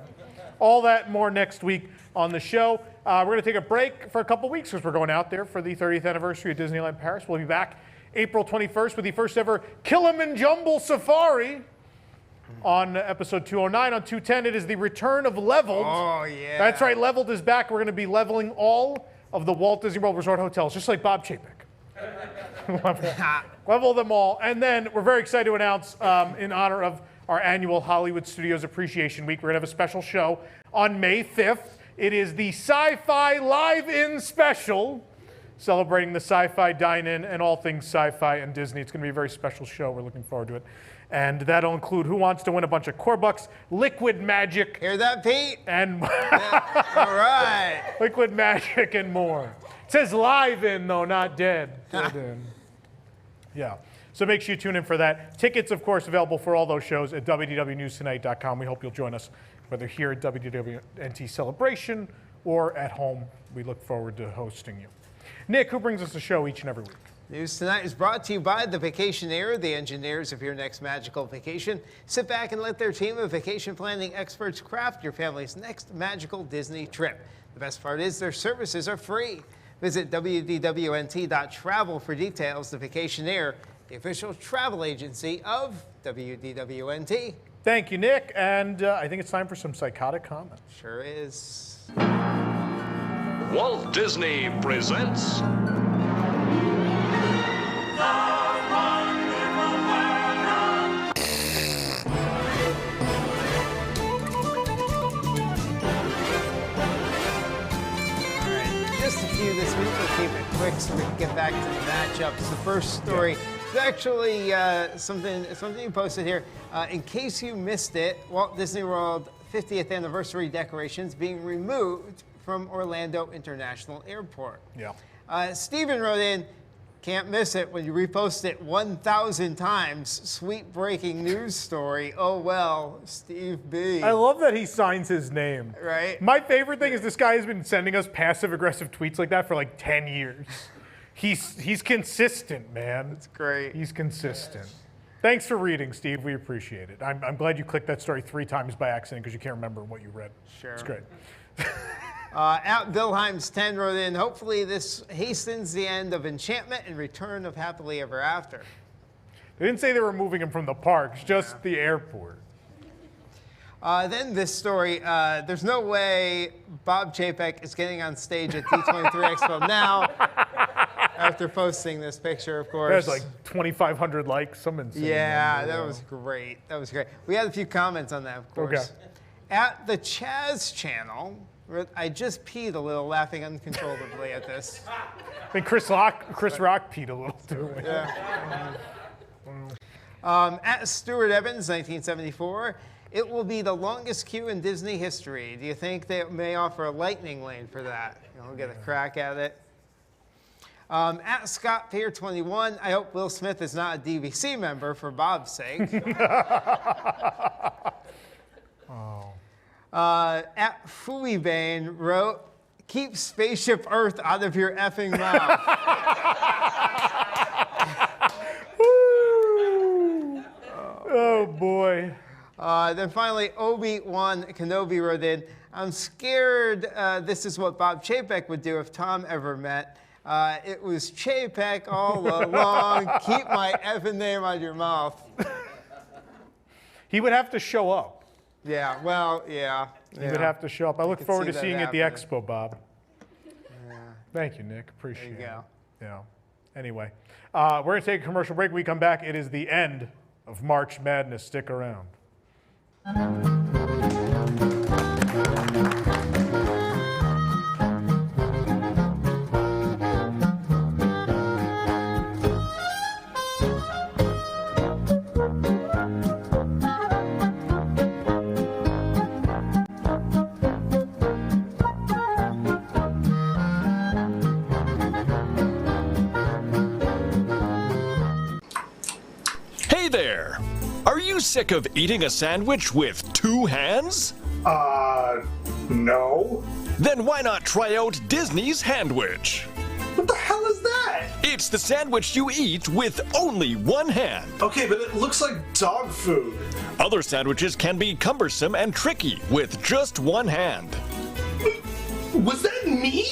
All that and more next week on the show. We're going to take a break for a couple weeks because we're going out there for the 30th anniversary of Disneyland Paris. We'll be back April 21st with the first ever Killimanjumble Safari on episode 209. On 210, it is the return of Leveled. Oh, yeah. That's right, Leveled is back. We're going to be leveling all of the Walt Disney World Resort hotels, just like Bob Chapek. Level them all. And then we're very excited to announce, in honor of our annual Hollywood Studios Appreciation Week, we're going to have a special show on May 5th. It is the Sci-Fi Live-In Special, celebrating the sci-fi dine-in and all things sci-fi and Disney. It's going to be a very special show. We're looking forward to it. And that'll include Who Wants to Win a Bunch of Corbucks, Liquid Magic. Hear that, Pete? And All right. Liquid Magic and more. It says live in, though, not dead. Dead in. Yeah. So make sure you tune in for that. Tickets, of course, available for all those shows at WDWNewsTonight.com. We hope you'll join us, whether here at WDWNT Celebration or at home. We look forward to hosting you. Nick, who brings us the show each and every week? News Tonight is brought to you by the Vacationeer, the engineers of your next magical vacation. Sit back and let their team of vacation planning experts craft your family's next magical Disney trip. The best part is their services are free. Visit WDWNT.travel for details. The Vacationeer, the official travel agency of WDWNT. Thank you, Nick. And I think it's time for some psychotic comments. Sure is. Walt Disney presents Just a few this week. We'll keep it quick so we can get back to the matchups. The first story is actually something you posted here. In case you missed it, Walt Disney World 50th anniversary decorations being removed from Orlando International Airport. Yeah. Steven wrote in, can't miss it when you repost it 1,000 times. Sweet breaking news story. Oh well, Steve B. I love that he signs his name. Right? My favorite thing is this guy has been sending us passive-aggressive tweets like that for like 10 years. He's consistent, man. It's great. He's consistent. Thanks for reading, Steve. We appreciate it. I'm glad you clicked that story 3 times by accident because you can't remember what you read. Sure. It's great. At Wilhelm's 10 wrote in, hopefully this hastens the end of enchantment and return of happily ever after. They didn't say they were moving him from the parks, just the airport. Then this story, there's no way Bob Chapek is getting on stage at D23 Expo now after posting this picture, of course. There's like 2,500 likes, some insane Yeah, number. that was great. That was great. We had a few comments on that, of course. Okay. At the Chaz channel, I just peed a little, laughing uncontrollably at this. I think Chris Rock peed a little too. Yeah. At Stuart Evans, 1974, it will be the longest queue in Disney history. Do you think they may offer a lightning lane for that? We'll get a crack at it. At Scott Pier 21, I hope Will Smith is not a DVC member for Bob's sake. At Fuibane wrote, keep Spaceship Earth out of your effing mouth. Oh, boy. Then finally, Obi-Wan Kenobi wrote in, I'm scared this is what Bob Chapek would do if Tom ever met. It was Chapek all along. Keep my effing name out of your mouth. He would have to show up. Yeah, well, yeah. He would have to show up. I look forward to seeing you at the happening. expo, Bob. Yeah. Thank you, Nick. Appreciate it. There you go. Yeah. Anyway, we're going to take a commercial break. When we come back, it is the end of March Madness. Stick around. Hey there! Are you sick of eating a sandwich with 2 hands? No. Then why not try out Disney's Handwich? What the hell is that? It's the sandwich you eat with only 1 hand. Okay, but it looks like dog food. Other sandwiches can be cumbersome and tricky with just 1 hand. Was that me?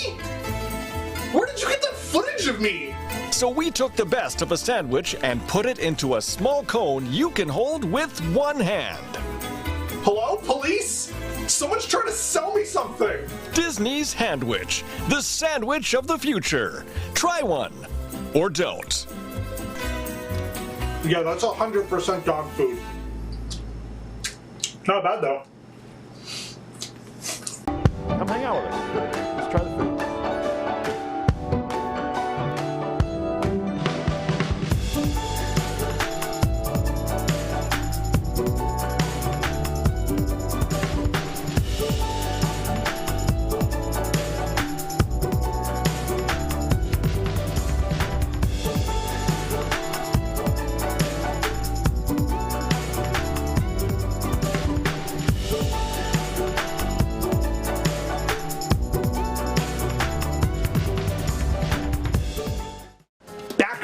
Where did you get that footage of me? So we took the best of a sandwich and put it into a small cone you can hold with 1 hand. Hello, police? Someone's trying to sell me something. Disney's Handwich, the sandwich of the future. Try one, or don't. Yeah, that's 100% dog food. Not bad, though. Come hang out with us. Let's try the food.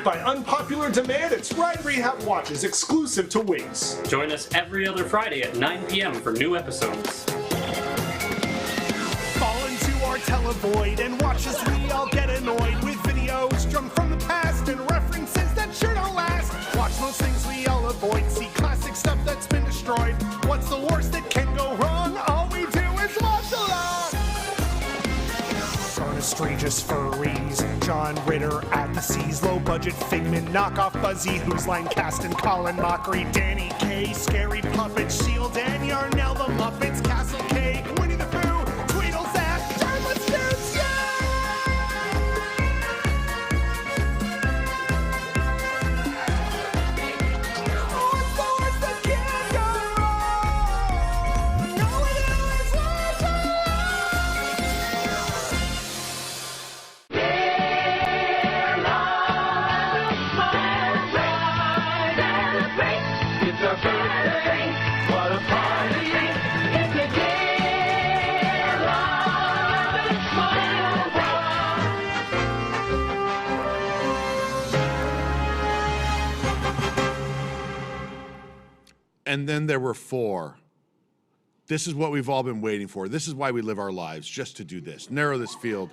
By unpopular demand, it's Ride Rehab Watches exclusive to Wings. Join us every other Friday at 9 p.m. for new episodes. Fall into our televoid and watch as we all get annoyed with videos drunk from the past and references that sure don't last. Watch those things we all avoid, see classic stuff that's been destroyed. What's the worst that can go wrong? All we do is watch along. Strangest furries, John Ritter at the seas, low budget Figment, knockoff Buzzy, Who's Line Cast and Colin Mockery, Danny K, Scary Puppet, Shield and Yarnell, the Muppets, Castle Cake, Winnie the Pooh, Tweedle Zap, Charlotte's Dudes, What's the worst that can go wrong? All we do is watch along. and then there were 4. This is what we've all been waiting for. This is why we live our lives, just to do this. Narrow this field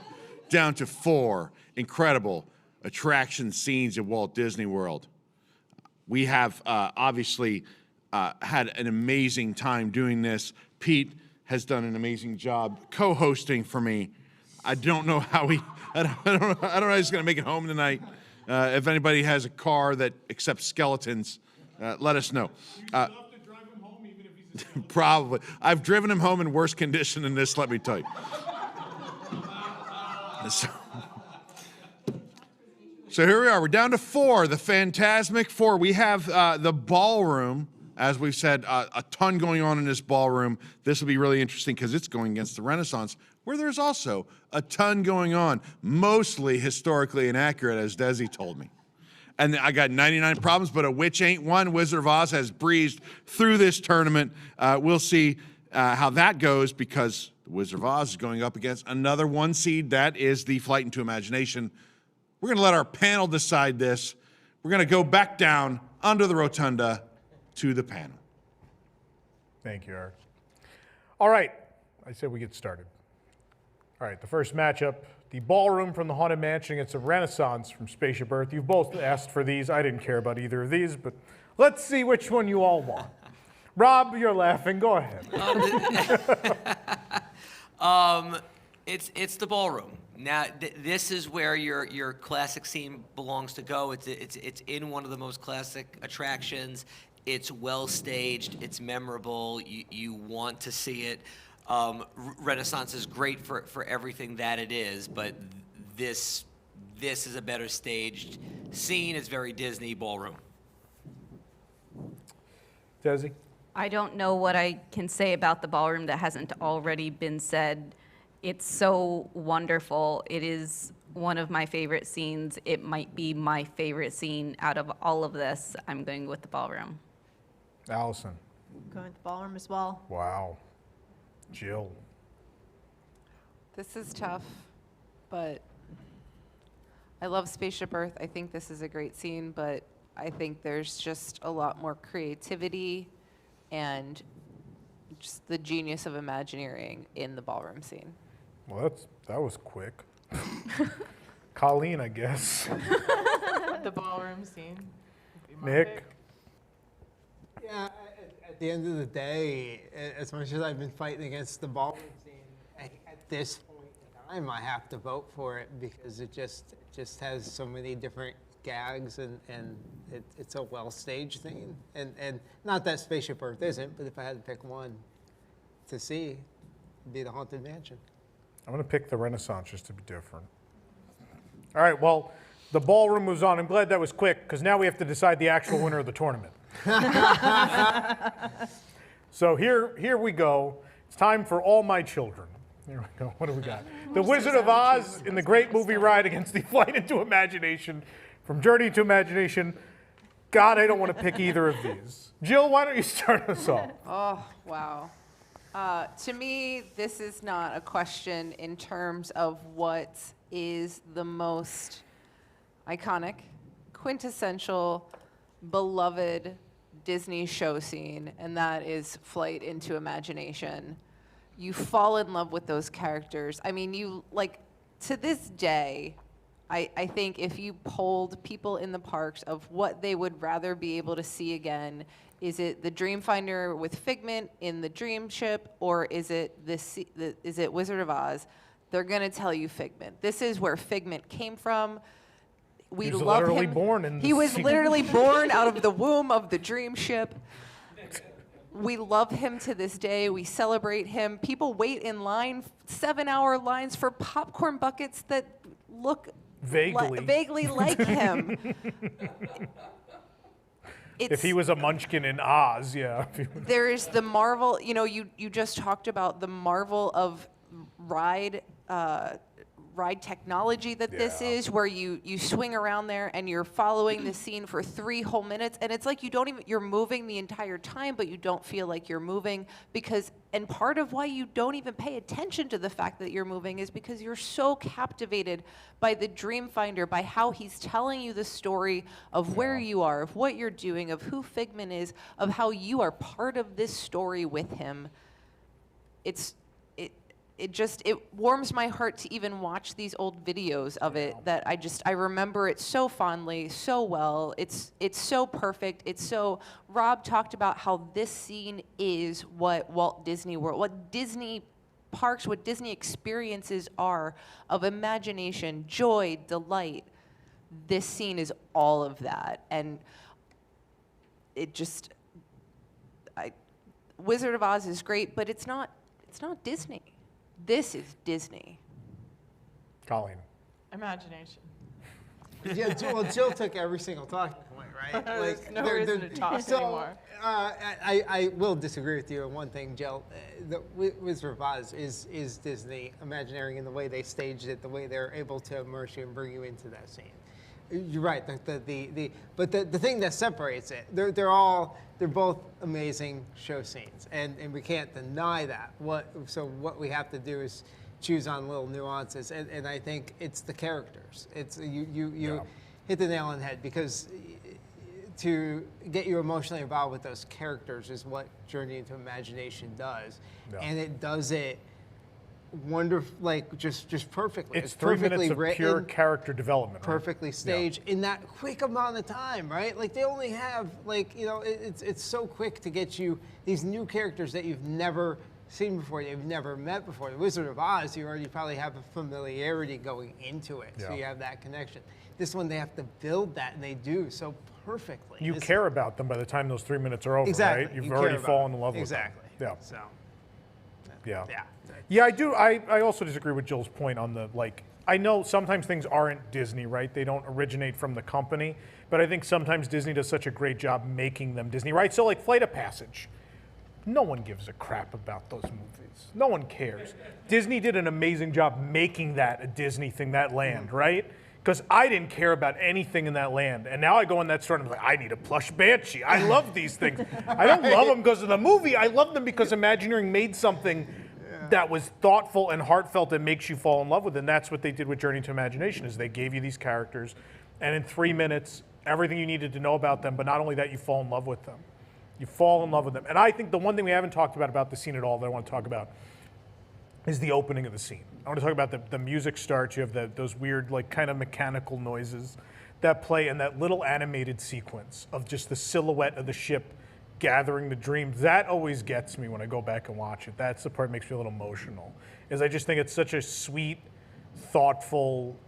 down to 4 incredible attraction scenes at Walt Disney World. We have obviously had an amazing time doing this. Pete has done an amazing job co-hosting for me. I don't know how I don't know how he's going to make it home tonight. If anybody has a car that accepts skeletons, let us know. Probably. I've driven him home in worse condition than this, let me tell you. So here we are. We're down to 4, the Phantasmic 4. We have the Ballroom. As we've said, a ton going on in this Ballroom. This will be really interesting because it's going against the Renaissance, where there's also a ton going on, mostly historically inaccurate, as Desi told me. And I got 99 problems, but a witch ain't one. Wizard of Oz has breezed through this tournament. We'll see how that goes because the Wizard of Oz is going up against another 1 seed. That is the Flight into Imagination. We're going to let our panel decide this. We're going to go back down under the rotunda to the panel. Thank you, Eric. All right, I said we get started. All right, the first matchup, the Ballroom from the Haunted Mansion against the Renaissance from Spaceship Earth. You've both asked for these. I didn't care about either of these, but let's see which one you all want. Rob, you're laughing. Go ahead. It's the Ballroom. Now, this is where your classic scene belongs to go. It's in one of the most classic attractions. It's well staged. It's memorable. You want to see it. Renaissance is great for everything that it is, but this is a better staged scene. It's very Disney. Ballroom. Desi? I don't know what I can say about the Ballroom that hasn't already been said. It's so wonderful. It is one of my favorite scenes. It might be my favorite scene out of all of this. I'm going with the Ballroom. Allison? Going with the Ballroom as well. Wow. Jill? This is tough, but I love Spaceship Earth. I think this is a great scene, but I think there's just a lot more creativity and just the genius of Imagineering in the Ballroom scene. Well, that was quick. Colleen, I guess. The Ballroom scene. Nick? Yeah, at the end of the day, as much as I've been fighting against the Ballroom scene, at this point in time, I have to vote for it because it just has so many different gags and it's a well-staged thing. And not that Spaceship Earth isn't, but if I had to pick one to see, it'd be the Haunted Mansion. I'm going to pick the Renaissance just to be different. All right, well, the Ballroom moves on. I'm glad that was quick because now we have to decide the actual winner of the tournament. So here we go. It's time for All My Children. Here we go. What do we got? The Wizard of Oz in the Great Movie Ride against the Flight into Imagination from Journey to Imagination. God, I don't want to pick either of these. Jill, why don't you start us off? Oh, wow. To me, this is not a question in terms of what is the most iconic, quintessential, beloved Disney show scene, and that is Flight into Imagination. You fall in love with those characters. I mean, to this day, I think if you polled people in the parks of what they would rather be able to see again, is it the Dreamfinder with Figment in the Dream Ship, or is it Wizard of Oz? They're gonna tell you Figment. This is where Figment came from. We He was love literally him. born in He the was scene. literally born out of the womb of the Dream Ship. We love him to this day. We celebrate him. People wait in line, 7-hour lines for popcorn buckets that look vaguely like him. If he was a munchkin in Oz, yeah. There is the marvel, you just talked about the marvel of ride ride technology that this is, where you swing around there and you're following the scene for 3 whole minutes, and it's like you're moving the entire time, but you don't feel like you're moving and part of why you don't even pay attention to the fact that you're moving is because you're so captivated by the Dreamfinder, by how he's telling you the story of where you are, of what you're doing, of who Figment is, of how you are part of this story with him. It warms my heart to even watch these old videos of it that I remember it so fondly, so well. It's so perfect. Rob talked about how this scene is what Walt Disney World, what Disney parks, what Disney experiences are of imagination, joy, delight. This scene is all of that. And Wizard of Oz is great, but it's not Disney. This is Disney. Colleen. Imagination. Yeah, well, Jill took every single talking point, right? There's no reason to talk anymore. I will disagree with you on one thing, Jill. The Wizard of Oz is Disney Imagineering in the way they staged it, the way they're able to immerse you and bring you into that scene. You're right. But the thing that separates it, they're both amazing show scenes, and we can't deny that. So what we have to do is choose on little nuances, and I think it's the characters. It's you hit the nail on the head, because to get you emotionally involved with those characters is what Journey into Imagination does, and it does it wonderful, like just perfectly. It's 3 minutes of written, pure character development. perfectly staged in that quick amount of time, right? Like they only have it's so quick to get you these new characters that you've never seen before, you've never met before. The Wizard of Oz, you already probably have a familiarity going into it, so you have that connection. This one, they have to build that, and they do so perfectly. You care about them by the time those 3 minutes are over, Exactly. right? You've You already care about fallen them. in love with Exactly. them. So. Yeah. Yeah. Yeah, I do. I also disagree with Jill's point on I know sometimes things aren't Disney, right? They don't originate from the company, but I think sometimes Disney does such a great job making them Disney, right? So like Flight of Passage, no one gives a crap about those movies. No one cares. Disney did an amazing job making that a Disney thing, that land, right? Because I didn't care about anything in that land. And now I go in that store and I'm like, I need a plush Banshee. I love these things. I don't love them because of the movie. I love them because Imagineering made something that was thoughtful and heartfelt and makes you fall in love with it. And that's what they did with Journey to Imagination, is they gave you these characters, and in 3 minutes, everything you needed to know about them, but not only that, you fall in love with them. You fall in love with them. And I think the one thing we haven't talked about the scene at all that I want to talk about is the opening of the scene. I want to talk about the music starts. You have those weird, kind of mechanical noises that play, and that little animated sequence of just the silhouette of the ship gathering the dreams. That always gets me when I go back and watch it. That's the part that makes me a little emotional, is I just think it's such a sweet, thoughtful,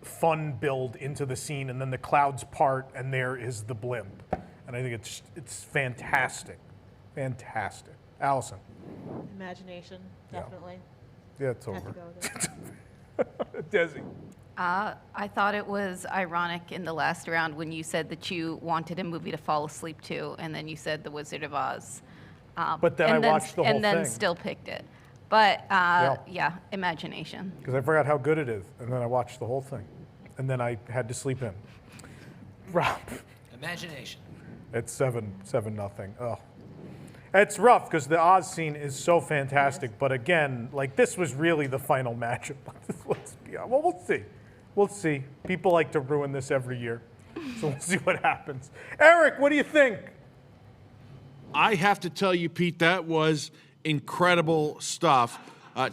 fun build into the scene, and then the clouds part, and there is the blimp. And I think it's fantastic. Fantastic. Allison. Imagination, definitely. Yeah, it's Have over. to go with Desi. I thought it was ironic in the last round when you said that you wanted a movie to fall asleep to, and then you said The Wizard of Oz. But then I watched the whole and then thing. still picked it. But yeah, Imagination. Because I forgot how good it is, and then I watched the whole thing, and then I had to sleep in. Rob. Imagination. It's 7-0. Oh. It's rough because the Oz scene is so fantastic, but again, this was really the final matchup. Let's be honest. Well, we'll see. We'll see. People like to ruin this every year, so we'll see what happens. Eric, what do you think? I have to tell you, Pete, that was incredible stuff.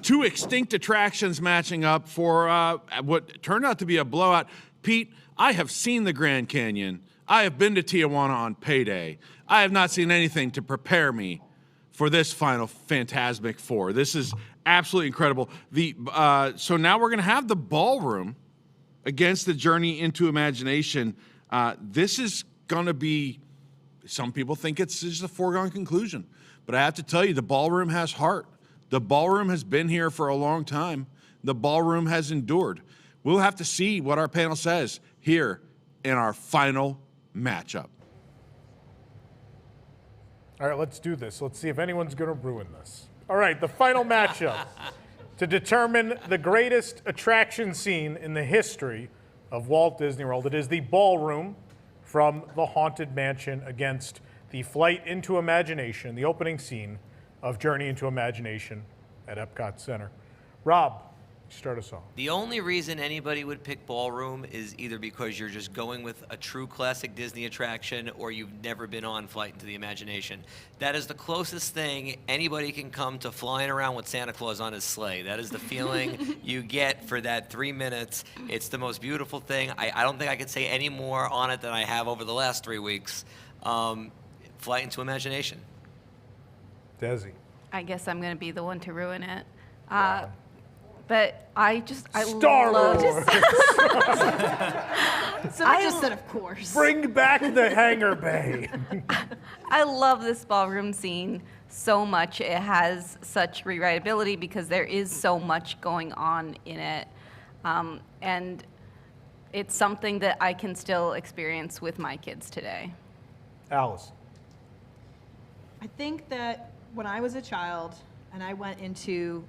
2 extinct attractions matching up for what turned out to be a blowout. Pete, I have seen the Grand Canyon. I have been to Tijuana on payday. I have not seen anything to prepare me for this final Phantasmic Four. This is absolutely incredible. So now we're going to have the Ballroom against the Journey into Imagination. This is going to be, some people think it's just a foregone conclusion. But I have to tell you, the Ballroom has heart. The Ballroom has been here for a long time. The Ballroom has endured. We'll have to see what our panel says here in our final matchup. All right, let's do this. Let's see if anyone's going to ruin this. All right, the final matchup. to determine the greatest attraction scene in the history of Walt Disney World. It is the Ballroom from the Haunted Mansion against the Flight into Imagination, the opening scene of Journey into Imagination at Epcot Center. Rob, start us off. The only reason anybody would pick Ballroom is either because you're just going with a true classic Disney attraction or you've never been on Flight into the Imagination. That is the closest thing anybody can come to flying around with Santa Claus on his sleigh. That is the feeling you get for that 3 minutes. It's the most beautiful thing. I don't think I could say any more on it than I have over the last 3 weeks. Flight into Imagination. Desi. I guess I'm going to be the one to ruin it. But I Star love Wars. Someone just said, of course. Bring back the hangar bay. I love this ballroom scene so much. It has such rewritability because there is so much going on in it. And it's something that I can still experience with my kids today. Alice. I think that when I was a child and I went into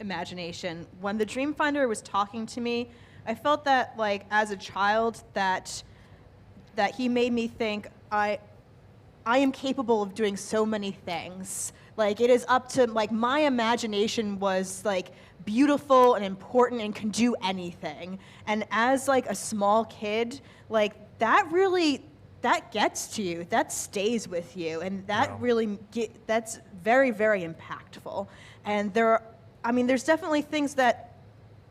Imagination, when the Dreamfinder was talking to me, I felt that, like, as a child, that he made me think I am capable of doing so many things. Like, it is up to, like, my imagination was, like, beautiful and important and can do anything. And as, like, a small kid, like, that gets to you, that stays with you, and that that's very, very impactful. And there's definitely things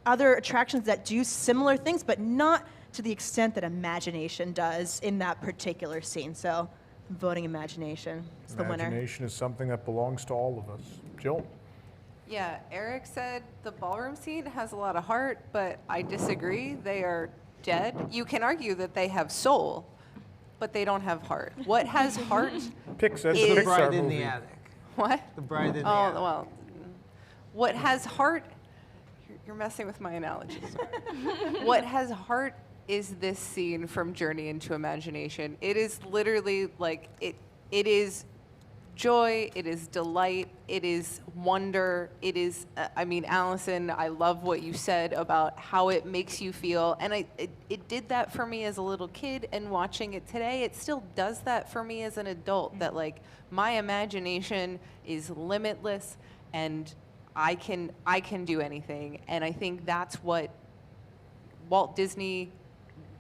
other attractions that do similar things, but not to the extent that Imagination does in that particular scene. So I'm voting Imagination. It's the winner. Imagination is something that belongs to all of us. Jill? Yeah, Eric said the ballroom scene has a lot of heart, but I disagree. They are dead. You can argue that they have soul, but they don't have heart. What has heart is The Bride in the Attic. What? The Bride in the Oh, Attic. well, what has heart, you're messing with my analogies. What has heart is this scene from Journey into Imagination. It is literally like, it is joy, it is delight, it is wonder, it is, Allison, I love what you said about how it makes you feel. And it did that for me as a little kid, and watching it today, it still does that for me as an adult, that, like, my imagination is limitless and I can do anything. And I think that's what Walt Disney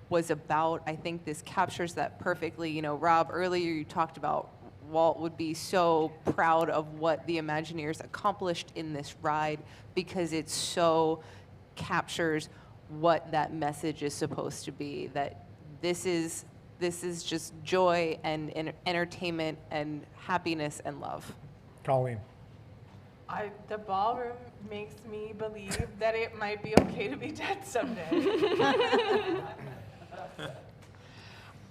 was about. I think this captures that perfectly. You know, Rob, earlier you talked about Walt would be so proud of what the Imagineers accomplished in this ride because it so captures what that message is supposed to be, that this is just joy and entertainment and happiness and love. Colleen. The ballroom makes me believe that it might be okay to be dead someday.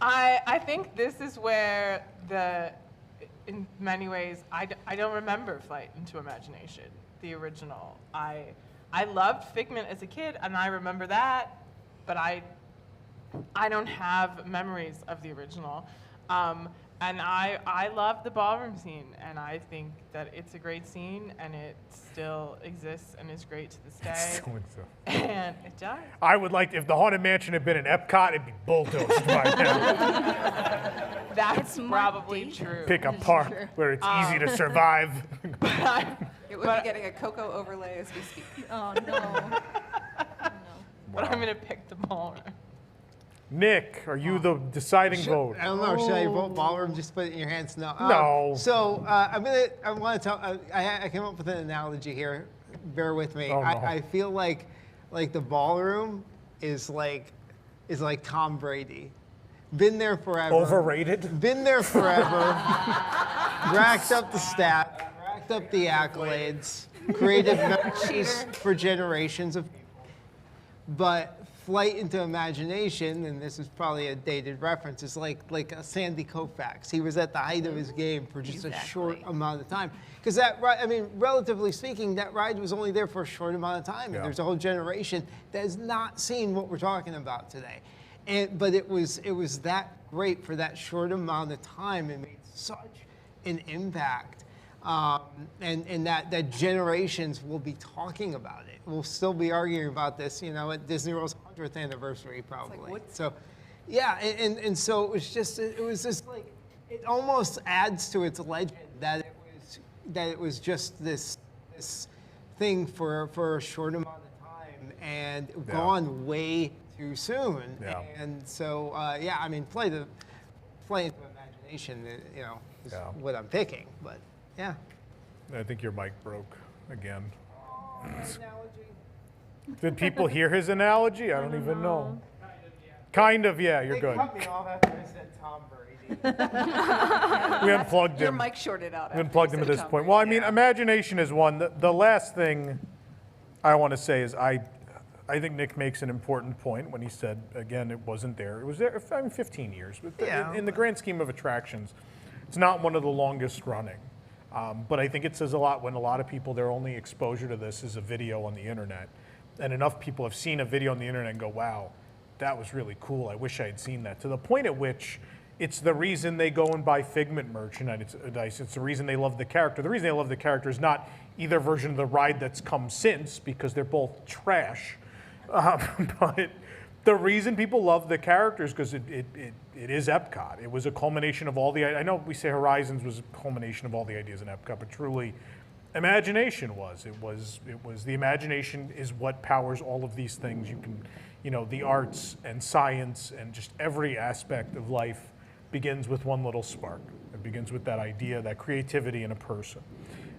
I think this is where in many ways, I don't remember Flight into Imagination, the original. I loved Figment as a kid, and I remember that, but I don't have memories of the original. And I love the ballroom scene, and I think that it's a great scene, and it still exists and is great to this day. And it does. I would like, if the Haunted Mansion had been in Epcot, it'd be bulldozed by now. That's probably true. Pick a park where it's easy to survive. It would be getting a cocoa overlay as we speak. Oh, no. But I'm going to pick the ballroom. Nick, are you the deciding vote? I don't know. Should I vote Ballroom? Just put it in your hands? No. No. So I want to tell. I came up with an analogy here. Bear with me. Oh, no. I feel like the Ballroom is like Tom Brady. Been there forever. Overrated? Been there forever. Racked up the stats. Racked up the accolades. Created memories for generations of people. But Flight into Imagination, and this is probably a dated reference, is like a Sandy Koufax. He was at the height of his game for just a short amount of time. Because that ride, relatively speaking, that ride was only there for a short amount of time. And there's a whole generation that has not seen what we're talking about today. But it was that great for that short amount of time. It made such an impact. and that generations will be talking about it. We'll still be arguing about this, you know, at Disney World's 100th anniversary probably. So, yeah, and so it was just like, it almost adds to its legend that it was just this thing for a short amount of time and gone way too soon. Yeah. And so, yeah, I mean, play into imagination, you know, is what I'm picking. But yeah. I think your mic broke again. Did people hear his analogy? I don't even know. Kind of, yeah, you're good. They cut me off after I said Tom Brady. We unplugged Your him. mic shorted out. We unplugged him at this point. Well, I mean, imagination is one. The last thing I want to say is I think Nick makes an important point when he said, again, it wasn't there. It was there, I mean, 15 years. But in the grand scheme of attractions, it's not one of the longest running. But I think it says a lot when a lot of people, their only exposure to this is a video on the internet. And enough people have seen a video on the internet and go, wow, that was really cool. I wish I had seen that. To the point at which it's the reason they go and buy Figment merchandise. It's the reason they love the character. The reason they love the character is not either version of the ride that's come since, because they're both trash. But the reason people love the characters because it is Epcot. It was a culmination of all the, I know we say Horizons was a culmination of all the ideas in Epcot, but truly imagination was. It was the imagination is what powers all of these things. You can, you know, the arts and science and just every aspect of life begins with one little spark. It begins with that idea, that creativity in a person.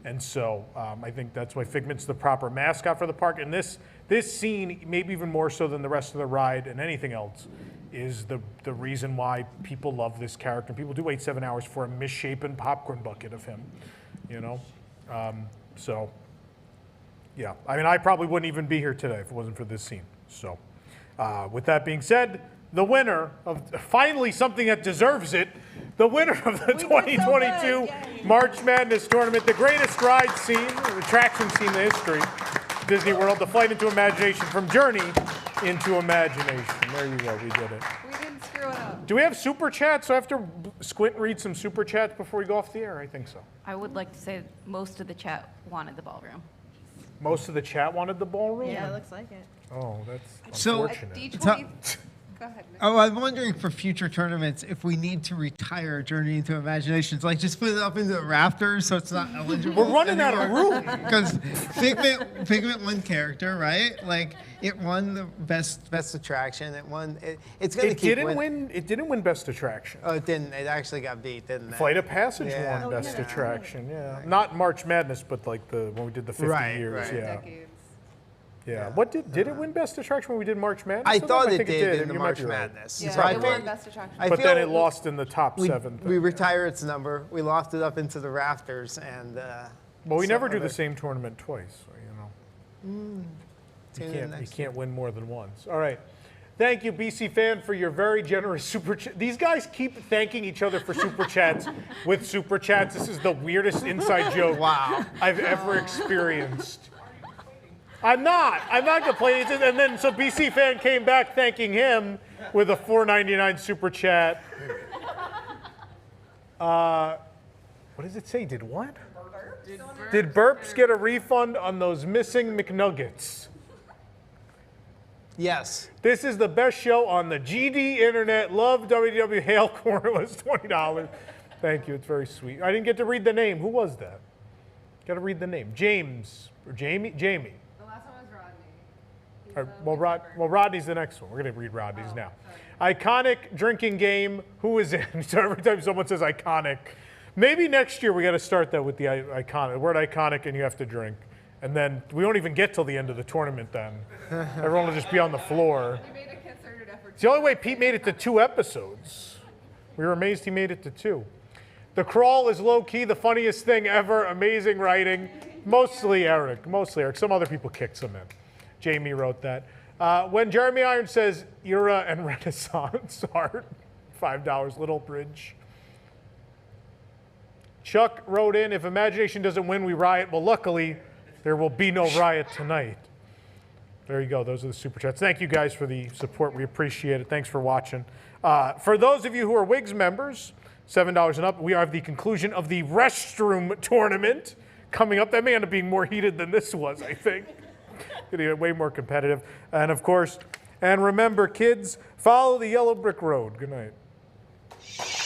And so I think that's why Figment's the proper mascot for the park. And this scene, maybe even more so than the rest of the ride and anything else, is the reason why people love this character. People do wait 7 hours for a misshapen popcorn bucket of him, you know? So, yeah. I mean, I probably wouldn't even be here today if it wasn't for this scene. So, with that being said, the winner of finally something that deserves it, the winner of the 2022 March Madness tournament, the greatest ride scene, attraction scene in the history of Disney World, the flight into imagination from Journey into Imagination. There you go, we did it. We didn't screw it up. Do we have super chats? So I have to squint and read some super chats before we go off the air? I think so. I would like to say most of the chat wanted the ballroom. Most of the chat wanted the ballroom? Yeah, it looks like it. Oh, that's So- unfortunate. Go ahead, Nick. Oh, I'm wondering for future tournaments if we need to retire Journey into Imaginations, like just put it up into the rafters so it's not eligible. We're running out of room. Because Figment won character, right? Like it won the best attraction. It won. It's going to keep winning. It didn't win best attraction. Oh, it didn't. It actually got beat, didn't it? Flight of Passage Yeah. won best attraction. Yeah, not March Madness, but like when we did the 50 years. Right. Yeah. Decades. Yeah. What did it win best attraction when we did March Madness? I thought think it did in the You might March be right. Madness. Yeah, So I it feel- won best attraction. I But feel then it lost in the top 7. We retire its number. We loft it up into the rafters, and Well, we some never do other- the same tournament twice, so, you know. You can't win more than once. All right. Thank you, BC Fan, for your very generous super chat. These guys keep thanking each other for super chats with super chats. This is the weirdest inside joke I've ever experienced. I'm not complaining. And then, so BC Fan came back thanking him with a $4.99 super chat. What does it say? Did what? Did Burps get a refund on those missing McNuggets? Yes. This is the best show on the GD Internet. Love WDW. Hail Corless, $20. Thank you. It's very sweet. I didn't get to read the name. Who was that? Got to read the name. James or Jamie? Jamie. The last one was Rodney. All right, well, Rodney's the next one. We're going to read Rodney's now. Iconic drinking game. Who is in? So every time someone says iconic, maybe next year we got to start that with the iconic, the word iconic, and you have to drink. And then we won't even get till the end of the tournament then. Everyone will just be on the floor. You made a concerted effort. It's the only way Pete made it to 2 episodes. We were amazed he made it to 2. The crawl is low-key, the funniest thing ever. Amazing writing. Mostly Eric. Some other people kicked some in. Jamie wrote that. When Jeremy Irons says era and Renaissance art, $5, Little Bridge. Chuck wrote in, if imagination doesn't win, we riot. Well, luckily, there will be no riot tonight. There you go. Those are the super chats. Thank you guys for the support. We appreciate it. Thanks for watching. For those of you who are WIGS members, $7 and up. We have the conclusion of the restroom tournament coming up. That may end up being more heated than this was, I think. Gonna get way more competitive. And of course, and remember, kids, follow the yellow brick road. Good night.